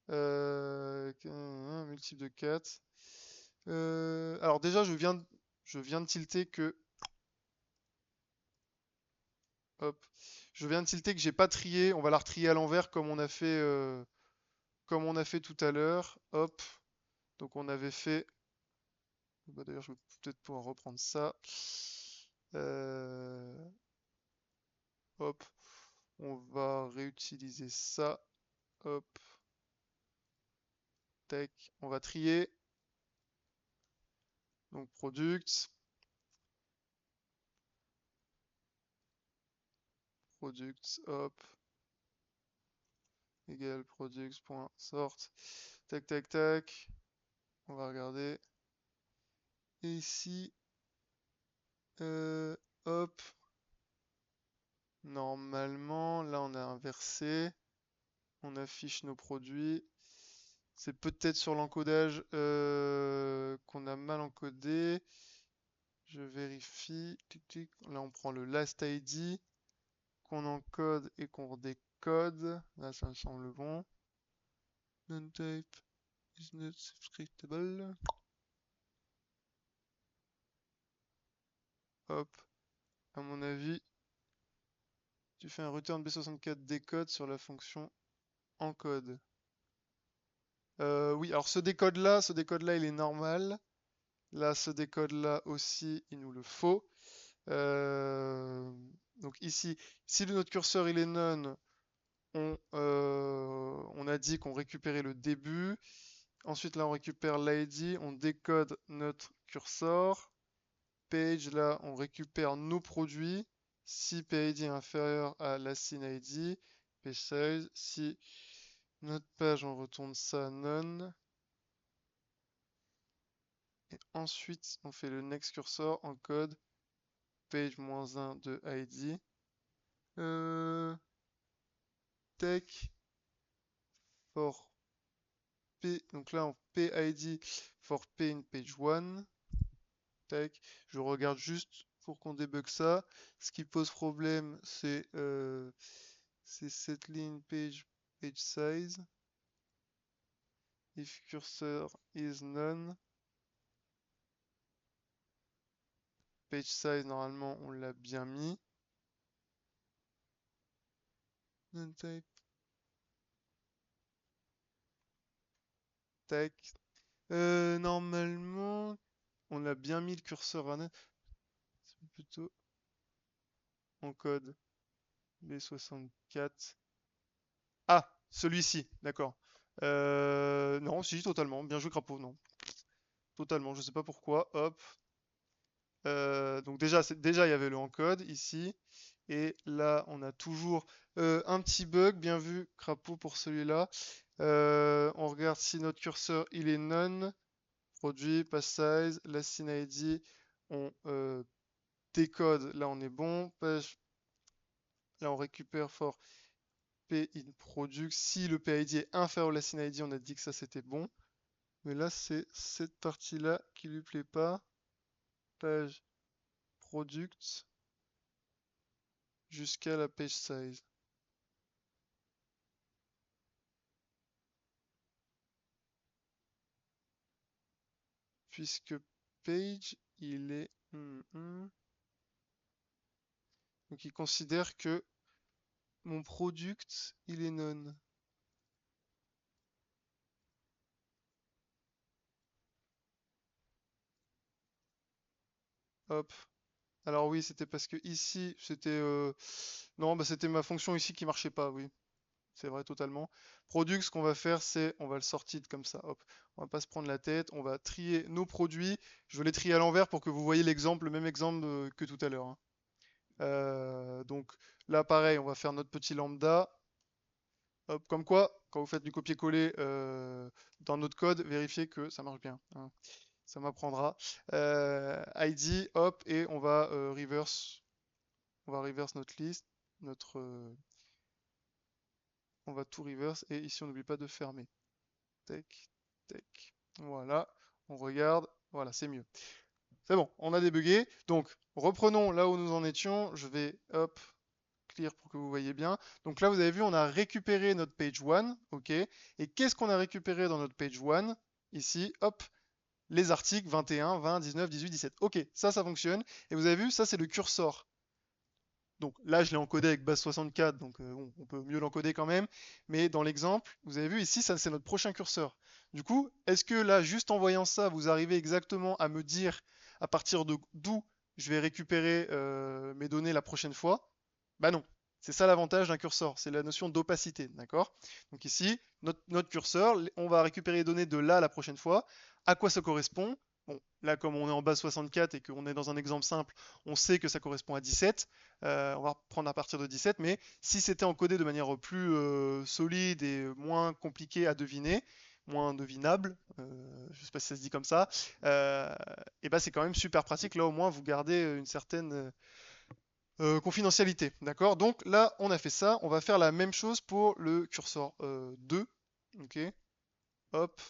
Speaker 1: Multiple de 4. Alors déjà, je viens de tilter que... Hop. Je viens de tilter que j'ai pas trié. On va la retrier à l'envers comme on a fait tout à l'heure. Hop. Donc on avait fait... Bah, d'ailleurs, je vais peut-être pouvoir reprendre ça. Euh, Hop. On va réutiliser ça. Hop. Tac. On va trier. Donc product. Product. Hop. Égal products.sort. Tac, tac, tac. On va regarder. Et ici, hop. Normalement, là, on a inversé. On affiche nos produits. C'est peut-être sur l'encodage qu'on a mal encodé. Je vérifie. Tic, tic. Là, on prend le last ID qu'on encode et qu'on redécode. Là, ça me semble bon. Non-type is not subscriptable. Hop. À mon avis, tu fais un return B64 décode sur la fonction encode. Oui, alors ce décode-là, il est normal. Là, ce décode-là aussi, il nous le faut. Donc ici, si notre curseur il est none, on a dit qu'on récupérait le début. Ensuite, là, on récupère l'ID, on décode notre curseur. Page, là, on récupère nos produits. Si PID est inférieur à la scene ID, page size. Si notre page, on retourne ça none. Et ensuite, on fait le next cursor en code page-1 de ID. Tech for P. Donc là, en PID for P in page 1. Tac. Je regarde juste pour qu'on débug ça. Ce qui pose problème, c'est cette ligne page size. If cursor is none. Page size, normalement, on l'a bien mis. Non-type. Tac. Normalement, on a bien mis le curseur à none. C'est plutôt en code B64. Ah, celui-ci, d'accord. Non, si, totalement. Bien joué, Crapaud, non. Totalement, je sais pas pourquoi. Hop. Donc déjà, il y avait le encode ici. Et là, on a toujours un petit bug. Bien vu, Crapaud, pour celui-là. On regarde si notre curseur, il est none. Produit, pass size, last in ID. On décode. Là, on est bon. Page. Là, on récupère for P in product. Si le PID est inférieur au last in ID, on a dit que ça, c'était bon. Mais là, c'est cette partie-là qui lui plaît pas. Page product jusqu'à la page size. Puisque page, il est... Donc il considère que mon product, il est none. Hop. Alors oui, c'était parce que ici, c'était... Non, bah c'était ma fonction ici qui marchait pas, oui. c'est vrai totalement. Product, ce qu'on va faire, c'est on va le sortir comme ça. Hop, on va pas se prendre la tête. On va trier nos produits. Je vais les trier à l'envers pour que vous voyez l'exemple, le même exemple que tout à l'heure, hein. Donc là, pareil, on va faire notre petit lambda. Hop, comme quoi, quand vous faites du copier-coller dans notre code, vérifiez que ça marche bien, hein. Ça m'apprendra. ID, hop, et on va reverse notre liste, on va tout reverse, et ici on n'oublie pas de fermer. Tac, tac. Voilà, on regarde, voilà, c'est mieux. C'est bon, on a débugué. Donc, reprenons là où nous en étions. Je vais, hop, clear pour que vous voyez bien. Donc là, vous avez vu, on a récupéré notre page 1, ok. Et qu'est-ce qu'on a récupéré dans notre page 1? Ici, hop, les articles 21, 20, 19, 18, 17. Ok, ça fonctionne. Et vous avez vu, ça c'est le cursor. Donc là, je l'ai encodé avec base 64, donc bon, on peut mieux l'encoder quand même. Mais dans l'exemple, vous avez vu ici, ça c'est notre prochain curseur. Du coup, est-ce que là, juste en voyant ça, vous arrivez exactement à me dire à partir de d'où je vais récupérer mes données la prochaine fois? Bah non. C'est ça l'avantage d'un curseur, c'est la notion d'opacité, d'accord? Donc ici, notre curseur, on va récupérer les données de là la prochaine fois. À quoi ça correspond? Bon, là, comme on est en base 64 et qu'on est dans un exemple simple, on sait que ça correspond à 17. On va reprendre à partir de 17, mais si c'était encodé de manière plus solide et moins compliquée à deviner, moins devinable, je ne sais pas si ça se dit comme ça, et ben c'est quand même super pratique. Là, au moins, vous gardez une certaine confidentialité. D'accord? Donc là, on a fait ça. On va faire la même chose pour le curseur 2. Ok? Hop.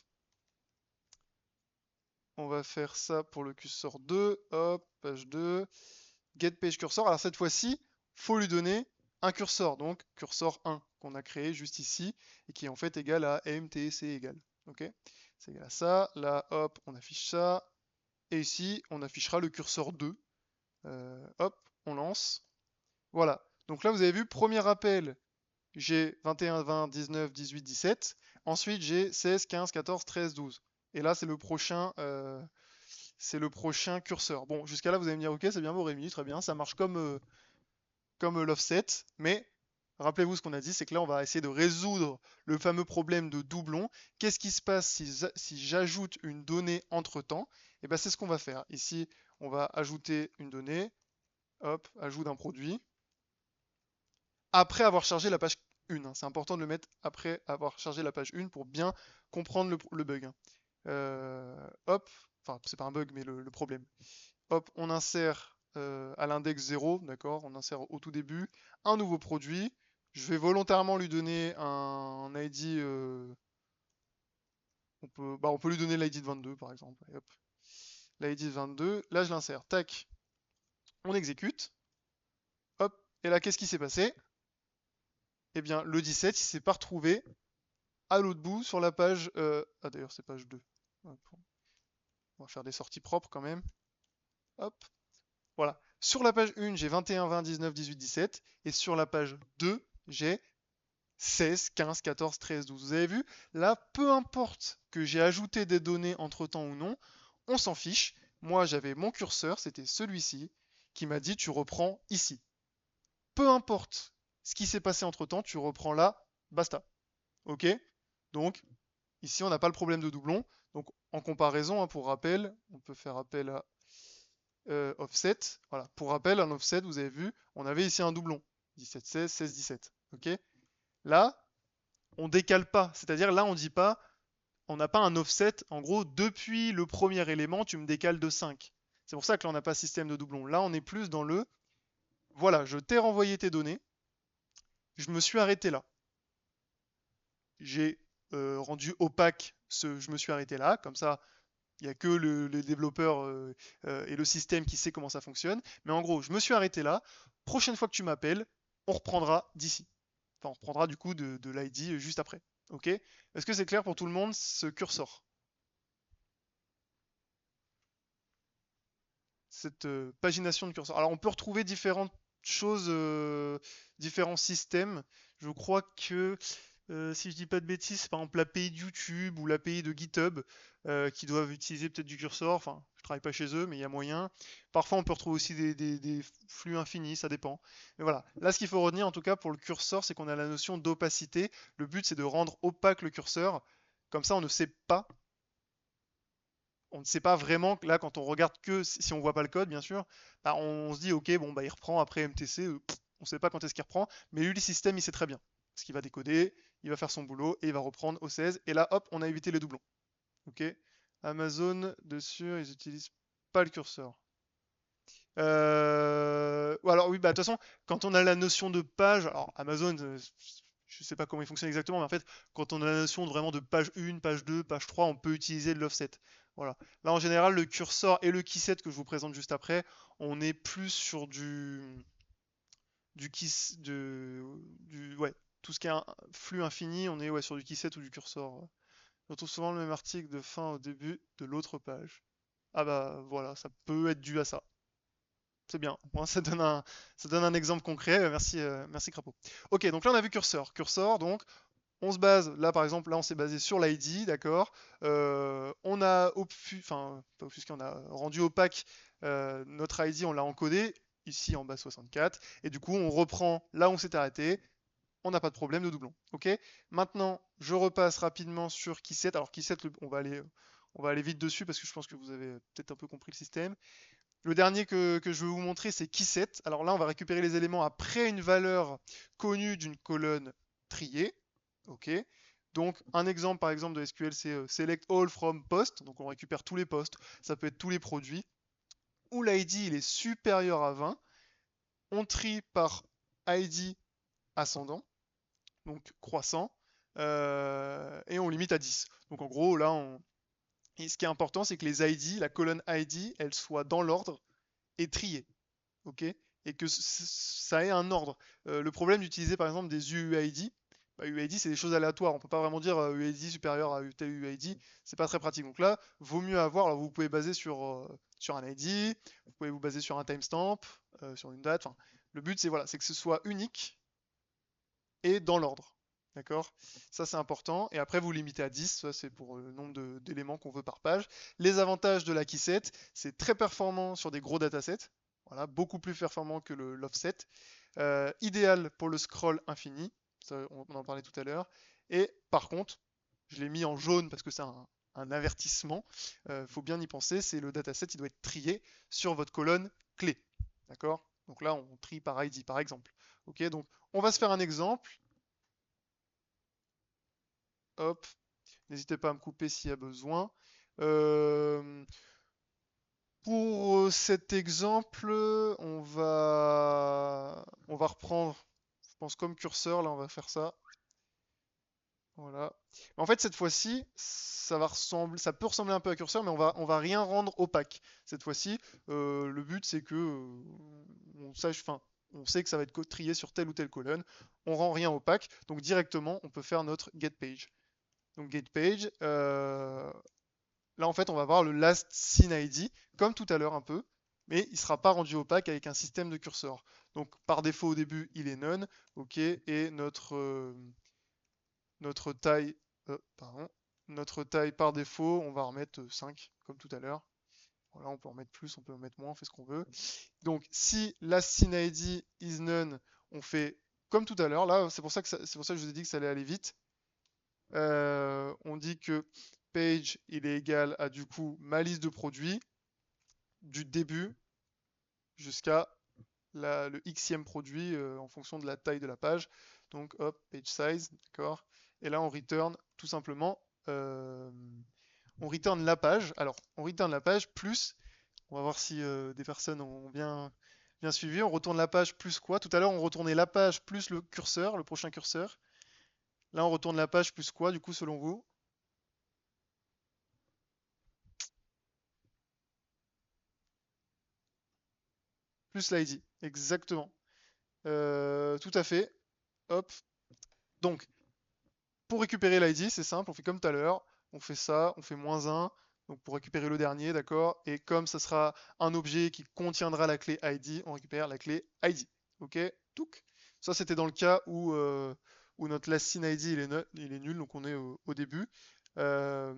Speaker 1: On va faire ça pour le curseur 2. Hop, page 2. Get page cursor. Alors cette fois-ci, faut lui donner un curseur, donc cursor 1 qu'on a créé juste ici et qui est en fait égal à mtc égal. Ok? C'est égal à ça. Là, hop, on affiche ça. Et ici, on affichera le curseur 2. Hop, on lance. Voilà. Donc là, vous avez vu, premier rappel, j'ai 21, 20, 19, 18, 17. Ensuite, j'ai 16, 15, 14, 13, 12. Et là, c'est le prochain curseur. Bon, jusqu'à là, vous allez me dire, ok, c'est bien beau, Rémi, très bien, ça marche comme l'offset, mais rappelez-vous ce qu'on a dit, c'est que là, on va essayer de résoudre le fameux problème de doublon. Qu'est-ce qui se passe si j'ajoute une donnée entre-temps? Et bien, c'est ce qu'on va faire. Ici, on va ajouter une donnée. Hop, ajout d'un produit. Après avoir chargé la page 1, hein. C'est important de le mettre après avoir chargé la page 1 pour bien comprendre le bug, hein. Hop, enfin, c'est pas un bug, mais le problème. Hop, on insère à l'index 0, d'accord, on insère au tout début un nouveau produit. Je vais volontairement lui donner un ID, on peut lui donner l'ID de 22 par exemple. Allez, hop, l'ID de 22, là je l'insère, tac, on exécute, hop, et là qu'est-ce qui s'est passé? Eh bien le 17 il s'est pas retrouvé à l'autre bout sur la page, ah d'ailleurs c'est page 2, hop, on va faire des sorties propres quand même, hop, voilà. Sur la page 1 j'ai 21, 20, 19, 18, 17, et sur la page 2 j'ai 16, 15, 14, 13, 12. Vous avez vu? Là, peu importe que j'ai ajouté des données entre-temps ou non, on s'en fiche. Moi, j'avais mon curseur, c'était celui-ci, qui m'a dit tu reprends ici. Peu importe ce qui s'est passé entre-temps, tu reprends là, basta. Ok? Donc, ici, on n'a pas le problème de doublon. Donc, en comparaison, hein, pour rappel, on peut faire appel à offset. Voilà. Pour rappel, un offset, vous avez vu, on avait ici un doublon. 17, 16, 16, 17. Ok? Là, on décale pas. C'est-à-dire là, on dit pas, on n'a pas un offset. En gros, depuis le premier élément, tu me décales de 5. C'est pour ça que là, on n'a pas système de doublon. Là, on est plus dans le, voilà, je t'ai renvoyé tes données, je me suis arrêté là. J'ai rendu opaque je me suis arrêté là, comme ça, il n'y a que le développeur et le système qui sait comment ça fonctionne. Mais en gros, je me suis arrêté là. Prochaine fois que tu m'appelles, on reprendra d'ici. Enfin, on reprendra du coup de l'ID juste après. Ok? Est-ce que c'est clair pour tout le monde ce curseur? Cette pagination de curseur. Alors on peut retrouver différentes choses, différents systèmes. Je crois que si je dis pas de bêtises, c'est par exemple l'API de YouTube ou l'API de GitHub qui doivent utiliser peut-être du cursor. Enfin, je travaille pas chez eux, mais il y a moyen. Parfois, on peut retrouver aussi des flux infinis, ça dépend. Mais voilà. Là, ce qu'il faut retenir en tout cas pour le cursor, c'est qu'on a la notion d'opacité. Le but, c'est de rendre opaque le curseur. Comme ça, on ne sait pas vraiment, là, quand on regarde que, si on voit pas le code, bien sûr, bah, on se dit, ok, bon, bah, il reprend après MTC, on sait pas quand est-ce qu'il reprend, mais lui, le système, il sait très bien. Parce qu'il va décoder, il va faire son boulot, et il va reprendre au 16, et là, hop, on a évité les doublons. Ok. Amazon, dessus, ils utilisent pas le curseur. Ou alors, oui, bah, de toute façon, quand on a la notion de page, alors Amazon, je sais pas comment il fonctionne exactement, mais en fait, quand on a la notion vraiment de page 1, page 2, page 3, on peut utiliser l'offset. Voilà. Là, en général, le cursor et le keyset que je vous présente juste après, on est plus sur du keys, ouais, tout ce qui est un flux infini, on est ouais, sur du keyset ou du cursor. On retrouve souvent le même article de fin au début de l'autre page. Ah bah voilà, ça peut être dû à ça. C'est bien. Moi, ça donne un exemple concret. Merci, merci Crapaud. Ok, donc là on a vu curseur. Cursor, donc on se base, là par exemple, là on s'est basé sur l'ID, d'accord. On a enfin pas offusqué, on a rendu opaque notre ID, on l'a encodé ici en base 64, et du coup on reprend là où on s'est arrêté. On n'a pas de problème de doublon. Ok. Maintenant, je repasse rapidement sur Keyset. Alors Keyset, on va aller vite dessus parce que je pense que vous avez peut-être un peu compris le système. Le dernier que je vais vous montrer, c'est Keyset. Alors là, on va récupérer les éléments après une valeur connue d'une colonne triée. Ok. Donc, un exemple, par exemple, de SQL, c'est select all from post. Donc, on récupère tous les postes. Ça peut être tous les produits. Où l'ID, il est supérieur à 20. On trie par ID ascendant, donc croissant. Et on limite à 10. Donc, en gros, là, et ce qui est important, c'est que les ID, la colonne ID, elle soit dans l'ordre et triée. Ok, et que ça ait un ordre. Le problème d'utiliser par exemple des UUID, bah, UID c'est des choses aléatoires, on peut pas vraiment dire UID supérieur à tel UID, c'est pas très pratique. Donc là, vaut mieux avoir, alors vous pouvez baser sur un ID, vous pouvez vous baser sur un timestamp, sur une date, enfin, le but c'est voilà, c'est que ce soit unique et dans l'ordre. D'accord. Ça c'est important. Et après vous limitez à 10, ça c'est pour le nombre d'éléments qu'on veut par page. Les avantages de la keyset, c'est très performant sur des gros datasets. Voilà, beaucoup plus performant que l'offset. Idéal pour le scroll infini, ça, on en parlait tout à l'heure. Et par contre, je l'ai mis en jaune parce que c'est un avertissement. Faut bien y penser, c'est le dataset, il doit être trié sur votre colonne clé. D'accord. Donc là, on trie par ID, par exemple. Ok, donc on va se faire un exemple. Hop, n'hésitez pas à me couper s'il y a besoin. Euh, pour cet exemple, on va reprendre, je pense comme curseur, là on va faire ça. Voilà. En fait, cette fois-ci, ça peut ressembler un peu à curseur, mais on va rien rendre opaque. Cette fois-ci, le but c'est que on sache, enfin, on sait que ça va être trié sur telle ou telle colonne. On rend rien opaque, donc directement, on peut faire notre get page. Donc get page, là en fait, on va voir le last seen ID, comme tout à l'heure un peu, mais il ne sera pas rendu opaque avec un système de curseur. Donc par défaut au début, il est none, ok, et notre taille, pardon, notre taille par défaut, on va remettre 5, comme tout à l'heure. Voilà, on peut en mettre plus, on peut en mettre moins, on fait ce qu'on veut. Donc si last seen ID is none, on fait comme tout à l'heure. Là, c'est pour ça que je vous ai dit que ça allait aller vite. On dit que page il est égal à du coup ma liste de produits du début jusqu'à le xème produit en fonction de la taille de la page. Donc hop, page size, d'accord. Et là on return tout simplement, on return la page. Alors on return la page plus, on va voir si des personnes ont bien suivi. On retourne la page plus quoi? Tout à l'heure on retournait la page plus le curseur, le prochain curseur. Là on retourne la page plus quoi du coup selon vous? Plus l'ID, exactement. Tout à fait. Hop. Donc, pour récupérer l'ID, c'est simple, on fait comme tout à l'heure. On fait ça, on fait -1. Donc pour récupérer le dernier, d'accord. Et comme ça sera un objet qui contiendra la clé ID, on récupère la clé ID. Ok. Touc. Ça, c'était dans le cas où notre last seen ID il est nul, donc on est au début.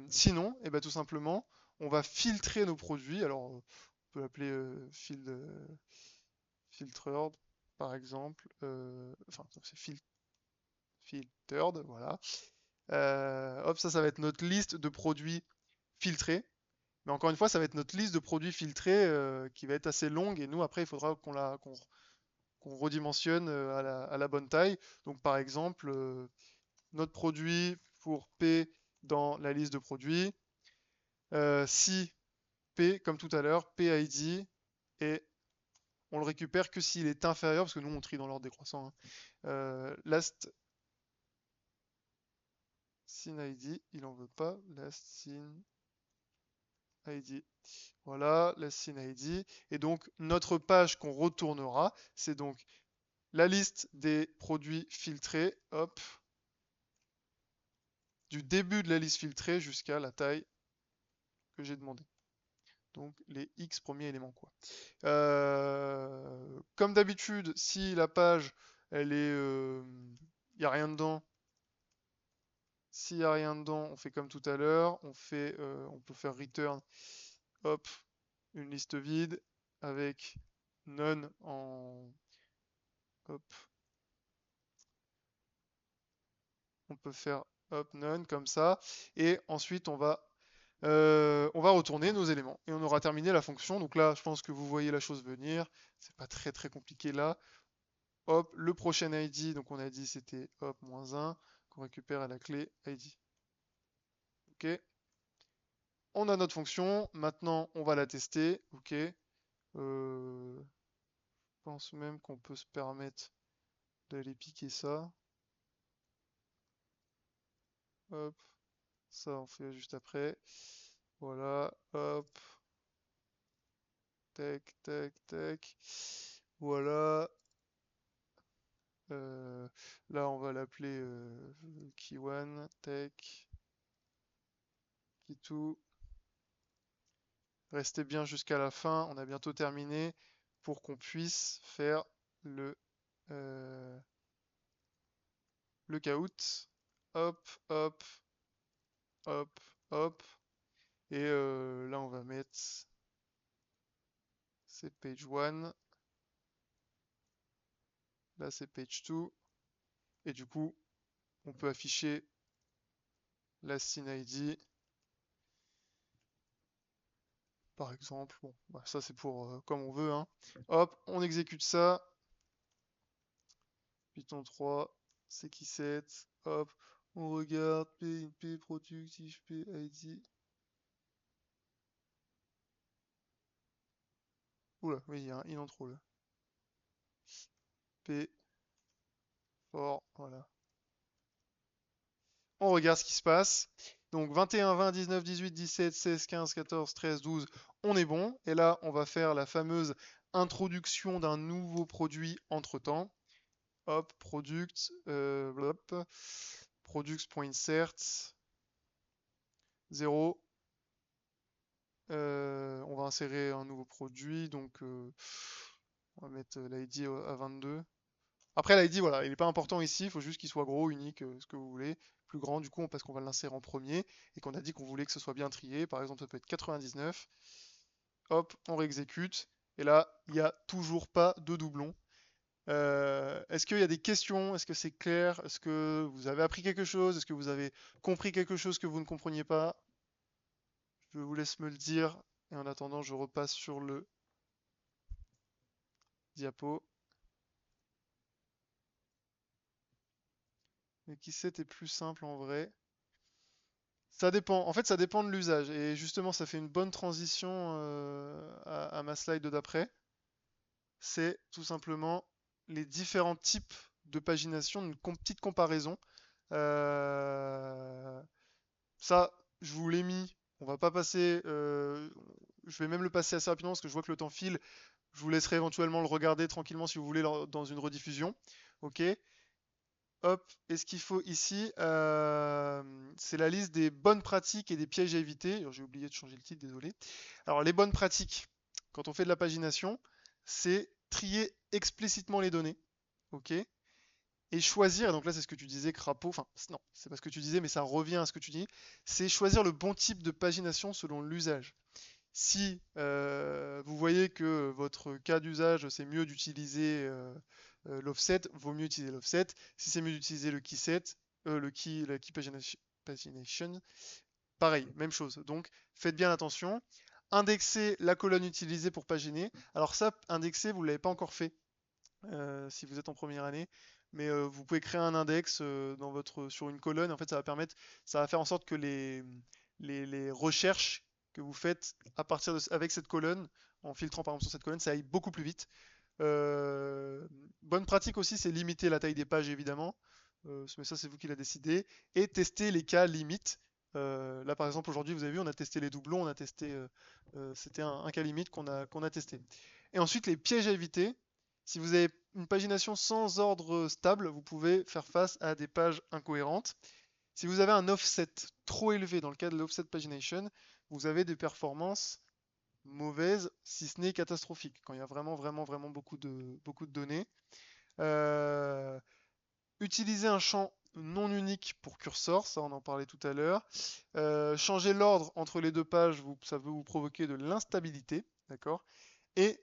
Speaker 1: Sinon, et ben, tout simplement, on va filtrer nos produits. Alors, on peut l'appeler filtered, par exemple. Enfin, c'est filtered, voilà. Hop, ça va être notre liste de produits filtrés. Mais encore une fois, ça va être notre liste de produits filtrés qui va être assez longue. Et nous, après, il faudra qu'on redimensionne à la bonne taille. Donc, par exemple, notre produit pour P dans la liste de produits. Si P, comme tout à l'heure, PID, et on le récupère que s'il est inférieur, parce que nous, on trie dans l'ordre décroissant. Hein. Last seen ID, il en veut pas. Last seen ID. Voilà, last seen ID. Et donc, notre page qu'on retournera, c'est donc la liste des produits filtrés, hop, du début de la liste filtrée jusqu'à la taille que j'ai demandé. Donc les X premiers éléments quoi. Comme d'habitude, si la page elle est, il n'y a rien dedans. S'il n'y a rien dedans, on fait comme tout à l'heure, on peut faire return, hop, une liste vide avec none en, hop, on peut faire hop none comme ça, et ensuite on va retourner nos éléments et on aura terminé la fonction. Donc là, je pense que vous voyez la chose venir. C'est pas très compliqué là. Hop, le prochain ID, donc on a dit c'était hop -1 qu'on récupère à la clé ID. Ok. On a notre fonction. Maintenant, on va la tester. Ok. Je pense même qu'on peut se permettre d'aller piquer ça. Hop. Ça, on fait juste après. Voilà. Hop. Tac. Voilà. Là, on va l'appeler key1, tech, key2. Restez bien jusqu'à la fin, on a bientôt terminé pour qu'on puisse faire le, euh, le count. Hop, hop, hop. Et là, on va mettre c'est page 1. Là, c'est page 2. Et du coup, on peut afficher la scene ID. Par exemple, bon, bah, ça c'est pour comme on veut. Hein. Hop, on exécute ça. Python 3, c'est qui 7. Hop, on regarde P productif, PID. Oula, oui, il y a un in en trop là. P for, voilà. On regarde ce qui se passe. Donc 21, 20, 19, 18, 17, 16, 15, 14, 13, 12, on est bon. Et là, on va faire la fameuse introduction d'un nouveau produit entre-temps. Hop, product, products.insert 0. On va insérer un nouveau produit, donc on va mettre l'ID à 22. Après l'ID, voilà, il n'est pas important ici, il faut juste qu'il soit gros, unique, ce que vous voulez, plus grand du coup, parce qu'on va l'insérer en premier, et qu'on a dit qu'on voulait que ce soit bien trié, par exemple ça peut être 99. Hop, on réexécute, et là, il n'y a toujours pas de doublon. Est-ce qu'il y a des questions? Est-ce que c'est clair? Est-ce que vous avez appris quelque chose? Est-ce que vous avez compris quelque chose que vous ne compreniez pas? Je vous laisse me le dire. Et en attendant, je repasse sur le diapo. Mais qui sait est plus simple en vrai. Ça dépend. En fait, ça dépend de l'usage. Et justement, ça fait une bonne transition à ma slide d'après. C'est tout simplement les différents types de pagination, une petite comparaison. Euh, Ça, je vous l'ai mis. On va pas passer. Je vais même le passer assez rapidement parce que je vois que le temps file. Je vous laisserai éventuellement le regarder tranquillement si vous voulez dans une rediffusion. Ok. Hop. Et ce qu'il faut ici, c'est la liste des bonnes pratiques et des pièges à éviter. Alors, j'ai oublié de changer le titre, désolé. Alors les bonnes pratiques, quand on fait de la pagination, c'est trier explicitement les données. Ok. et choisir, et donc là c'est ce que tu disais, crapaud, enfin non, c'est pas ce que tu disais, mais ça revient à ce que tu dis, c'est choisir le bon type de pagination selon l'usage. Si vous voyez que votre cas d'usage, c'est mieux d'utiliser l'offset, vaut mieux utiliser l'offset. Si c'est mieux d'utiliser le keyset, la key pagination, pareil, même chose. Donc, faites bien attention. Indexez la colonne utilisée pour paginer. Alors ça, indexer, vous ne l'avez pas encore fait si vous êtes en première année, mais vous pouvez créer un index sur une colonne. En fait, ça va faire en sorte que les recherches que vous faites avec cette colonne, en filtrant par exemple sur cette colonne, ça aille beaucoup plus vite. Bonne pratique aussi, c'est limiter la taille des pages évidemment. Mais ça, c'est vous qui l'avez décidé. Et tester les cas limites. Là, par exemple, aujourd'hui, vous avez vu, on a testé les doublons, c'était un cas limite qu'on a testé. Et ensuite, les pièges à éviter. Si vous avez une pagination sans ordre stable, vous pouvez faire face à des pages incohérentes. Si vous avez un offset trop élevé dans le cas de l'offset pagination, vous avez des performances mauvaises, si ce n'est catastrophiques, quand il y a vraiment, vraiment, vraiment beaucoup de données. Euh, Utiliser un champ non unique pour cursor, ça on en parlait tout à l'heure. Changer l'ordre entre les deux pages, ça peut vous provoquer de l'instabilité, d'accord. Et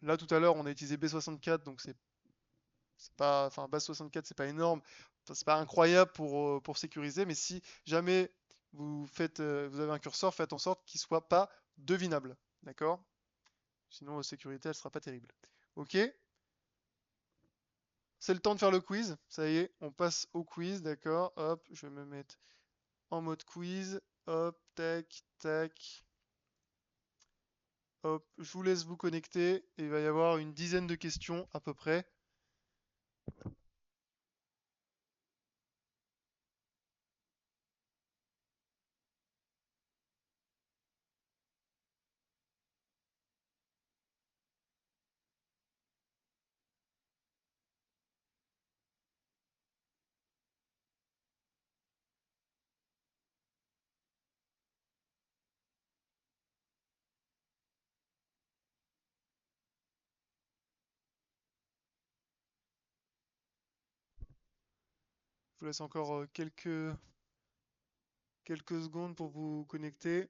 Speaker 1: là tout à l'heure on a utilisé B64, donc c'est pas, enfin base 64 c'est pas énorme, enfin, c'est pas incroyable pour sécuriser, mais si jamais vous avez un curseur, faites en sorte qu'il soit pas devinable, d'accord? Sinon votre sécurité elle sera pas terrible. Ok, c'est le temps de faire le quiz. Ça y est, on passe au quiz, d'accord? Hop, je vais me mettre en mode quiz. Hop, tac, tac. Hop, je vous laisse vous connecter et il va y avoir une dizaine de questions à peu près. Je vous laisse encore quelques secondes pour vous connecter.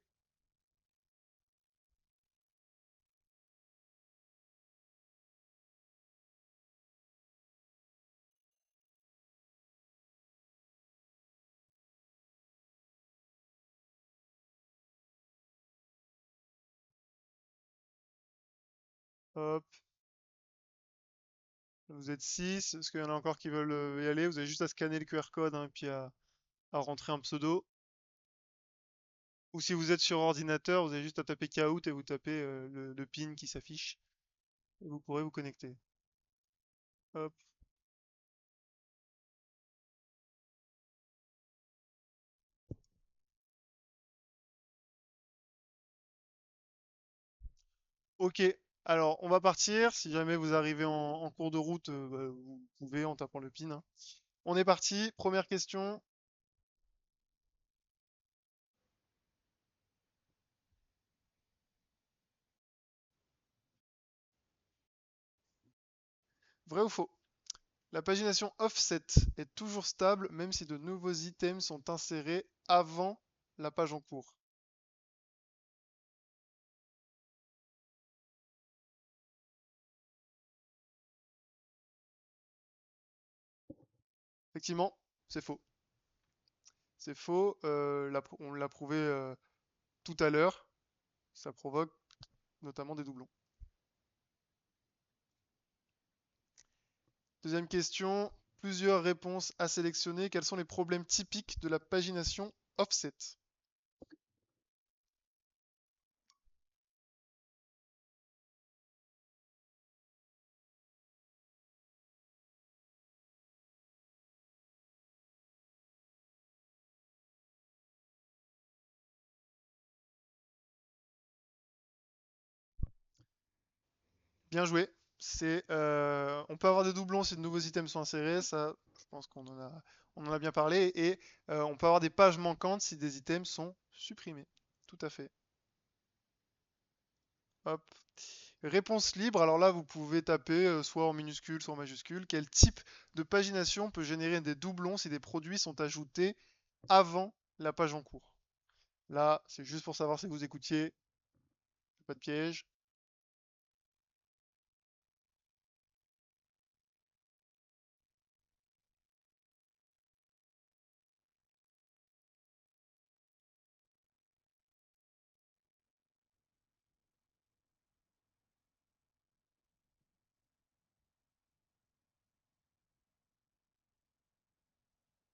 Speaker 1: Hop, vous êtes 6. Est-ce qu'il y en a encore qui veulent y aller? Vous avez juste à scanner le QR code hein, et puis à rentrer un pseudo. Ou si vous êtes sur ordinateur, vous avez juste à taper Kahoot et vous tapez le pin qui s'affiche. Et vous pourrez vous connecter. Hop. Ok, alors on va partir. Si jamais vous arrivez en cours de route, bah, vous pouvez en tapant le pin, hein. On est parti. Première question. Vrai ou faux? La pagination offset est toujours stable même si de nouveaux items sont insérés avant la page en cours. Effectivement, c'est faux. C'est faux. On l'a prouvé tout à l'heure. Ça provoque notamment des doublons. Deuxième question. Plusieurs réponses à sélectionner. Quels sont les problèmes typiques de la pagination offset? Bien joué. On peut avoir des doublons si de nouveaux items sont insérés. Ça, je pense qu'on en a bien parlé. Et on peut avoir des pages manquantes si des items sont supprimés. Tout à fait. Hop. Réponse libre, alors là vous pouvez taper soit en minuscule, soit en majuscule. Quel type de pagination peut générer des doublons si des produits sont ajoutés avant la page en cours? Là, c'est juste pour savoir si vous écoutiez, pas de piège.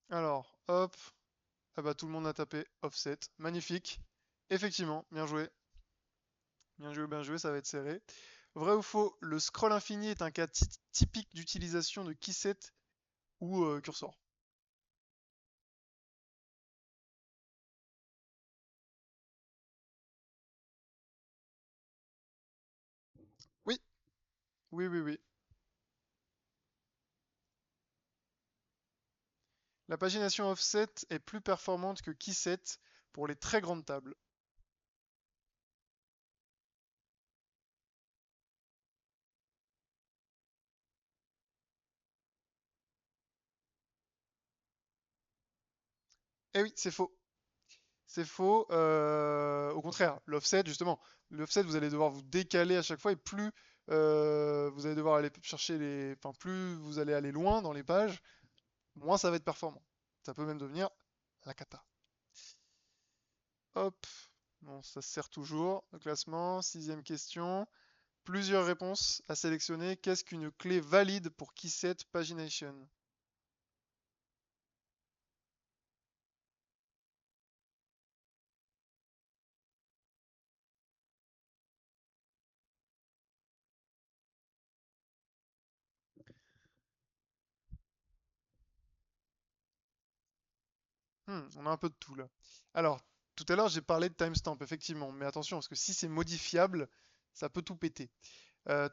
Speaker 1: Alors, hop, ah bah tout le monde a tapé offset, magnifique. Effectivement, bien joué, bien joué, ça va être serré. Vrai ou faux, le scroll infini est un cas typique d'utilisation de keyset ou cursor. Oui, oui. La pagination offset est plus performante que keyset pour les très grandes tables. Eh oui, c'est faux. C'est faux. Au contraire, l'offset, justement, l'offset, vous allez devoir vous décaler à chaque fois et plus vous allez devoir aller chercher les. Enfin, plus vous allez aller loin dans les pages, moins ça va être performant. Ça peut même devenir la cata. Hop. Bon, ça se sert toujours. Le classement, sixième question. Plusieurs réponses à sélectionner. Qu'est-ce qu'une clé valide pour Keyset Pagination? On a un peu de tout là. Alors, tout à l'heure j'ai parlé de timestamp, effectivement, mais attention, parce que si c'est modifiable, ça peut tout péter.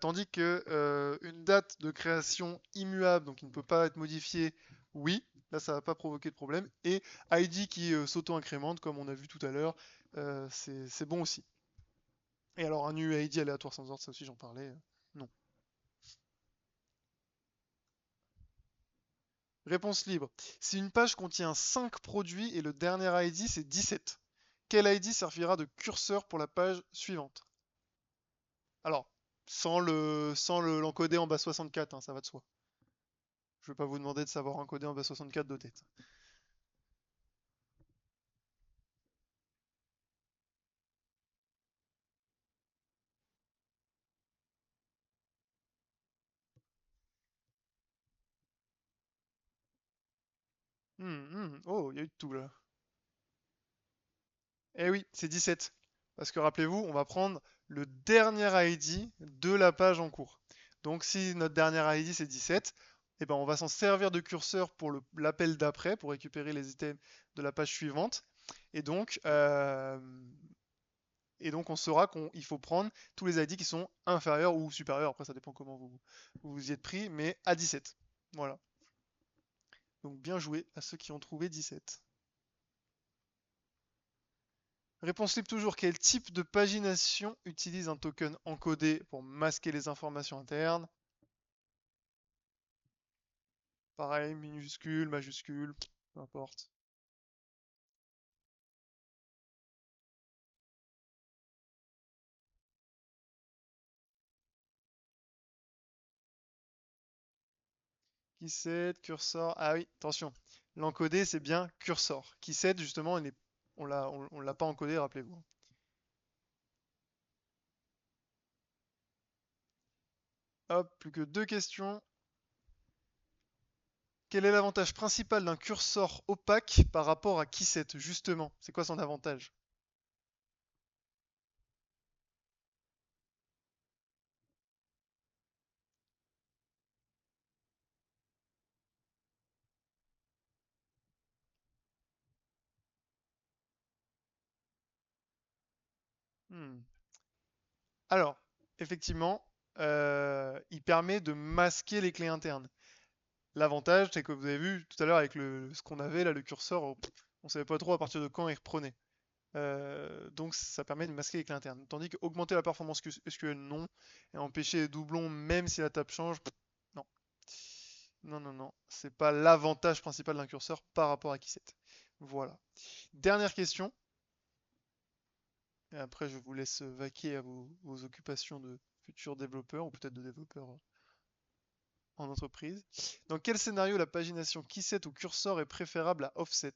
Speaker 1: Tandis que une date de création immuable, donc qui ne peut pas être modifiée, oui, là ça va pas provoquer de problème. Et ID qui s'auto-incrémente, comme on a vu tout à l'heure, c'est bon aussi. Et alors un UID aléatoire sans ordre, ça aussi j'en parlais, non. Réponse libre. Si une page contient 5 produits et le dernier ID c'est 17, quel ID servira de curseur pour la page suivante? Alors, l'encoder en base 64, hein, ça va de soi. Je ne vais pas vous demander de savoir encoder en base 64 de tête. Oh, il y a eu de tout là. Eh oui, c'est 17. Parce que rappelez-vous, on va prendre le dernier ID de la page en cours. Donc si notre dernier ID c'est 17, eh ben on va s'en servir de curseur pour l'appel d'après, pour récupérer les items de la page suivante. Et donc, euh, et donc on saura qu'il faut prendre tous les ID qui sont inférieurs ou supérieurs, après ça dépend comment vous y êtes pris, mais à 17. Voilà. Donc bien joué à ceux qui ont trouvé 17. Réponse libre toujours. Quel type de pagination utilise un token encodé pour masquer les informations internes? Pareil, minuscule, majuscule, peu importe. Keyset, cursor. Ah oui, attention. L'encodé, c'est bien cursor. Keyset, justement, on l'a pas encodé, rappelez-vous. Hop, plus que deux questions. Quel est l'avantage principal d'un cursor opaque par rapport à Keyset, justement? C'est quoi son avantage? Hmm. Alors, effectivement, il permet de masquer les clés internes. L'avantage, c'est que vous avez vu tout à l'heure avec ce qu'on avait là, le curseur, on savait pas trop à partir de quand il reprenait. Donc ça permet de masquer les clés internes. Tandis que augmenter la performance SQL, non. Et empêcher les doublons, même si la table change, non. Non, non, non. C'est pas l'avantage principal d'un curseur par rapport à Keyset. Voilà. Dernière question. Et après, je vous laisse vaquer à vos occupations de futurs développeurs ou peut-être de développeurs en entreprise. Dans quel scénario la pagination Keyset ou curseur est préférable à Offset?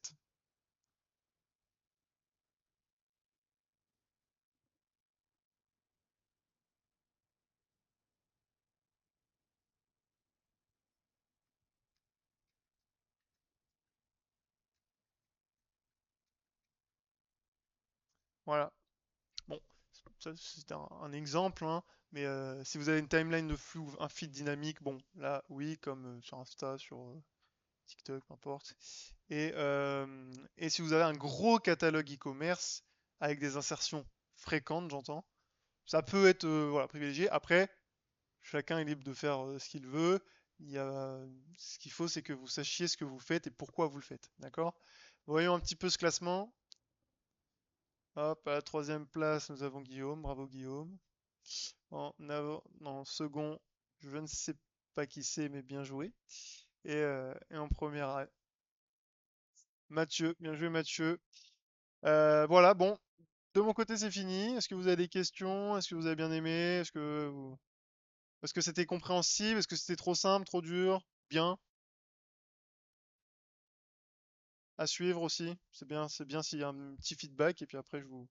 Speaker 1: Voilà. Bon, ça c'est un exemple, hein, mais si vous avez une timeline de flux, un feed dynamique, bon, là, oui, comme sur Insta, sur TikTok, peu importe. Et, euh, et si vous avez un gros catalogue e-commerce avec des insertions fréquentes, j'entends, ça peut être voilà, privilégié. Après, chacun est libre de faire ce qu'il veut. Ce qu'il faut, c'est que vous sachiez ce que vous faites et pourquoi vous le faites. D'accord? Voyons un petit peu ce classement. Hop, à la troisième place, nous avons Guillaume. Bravo Guillaume. En second, je ne sais pas qui c'est, mais bien joué. Et en première, Mathieu. Bien joué Mathieu. Voilà, bon. De mon côté, c'est fini. Est-ce que vous avez des questions? Est-ce que vous avez bien aimé? Est-ce que c'était compréhensible? Est-ce que c'était trop simple, trop dur? Bien à suivre aussi. C'est bien s'il y a un petit feedback et puis après je vous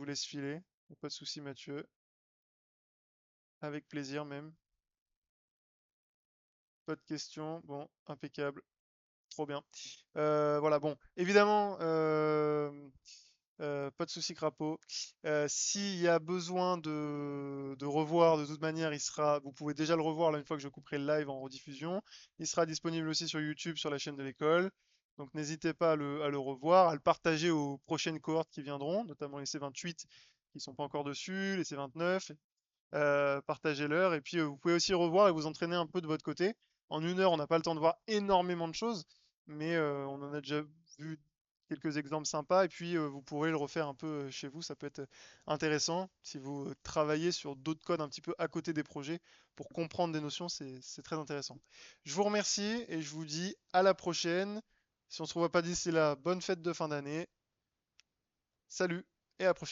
Speaker 1: laisse filer. Y a pas de souci, Mathieu. Avec plaisir même. Pas de questions. Bon, impeccable. Trop bien. Voilà, bon. Évidemment, pas de souci, Crapaud. S'il y a besoin de revoir, de toute manière, vous pouvez déjà le revoir là une fois que je couperai le live en rediffusion. Il sera disponible aussi sur YouTube, sur la chaîne de l'école. Donc n'hésitez pas à le revoir, à le partager aux prochaines cohortes qui viendront, notamment les C28 qui sont pas encore dessus, les C29. Partagez-leur. Et puis vous pouvez aussi revoir et vous entraîner un peu de votre côté. En 1 heure, on n'a pas le temps de voir énormément de choses, mais on en a déjà vu quelques exemples sympas. Et puis vous pourrez le refaire un peu chez vous. Ça peut être intéressant si vous travaillez sur d'autres codes un petit peu à côté des projets pour comprendre des notions. C'est très intéressant. Je vous remercie et je vous dis à la prochaine. Si on se revoit pas d'ici là, bonne fête de fin d'année. Salut et à la prochaine.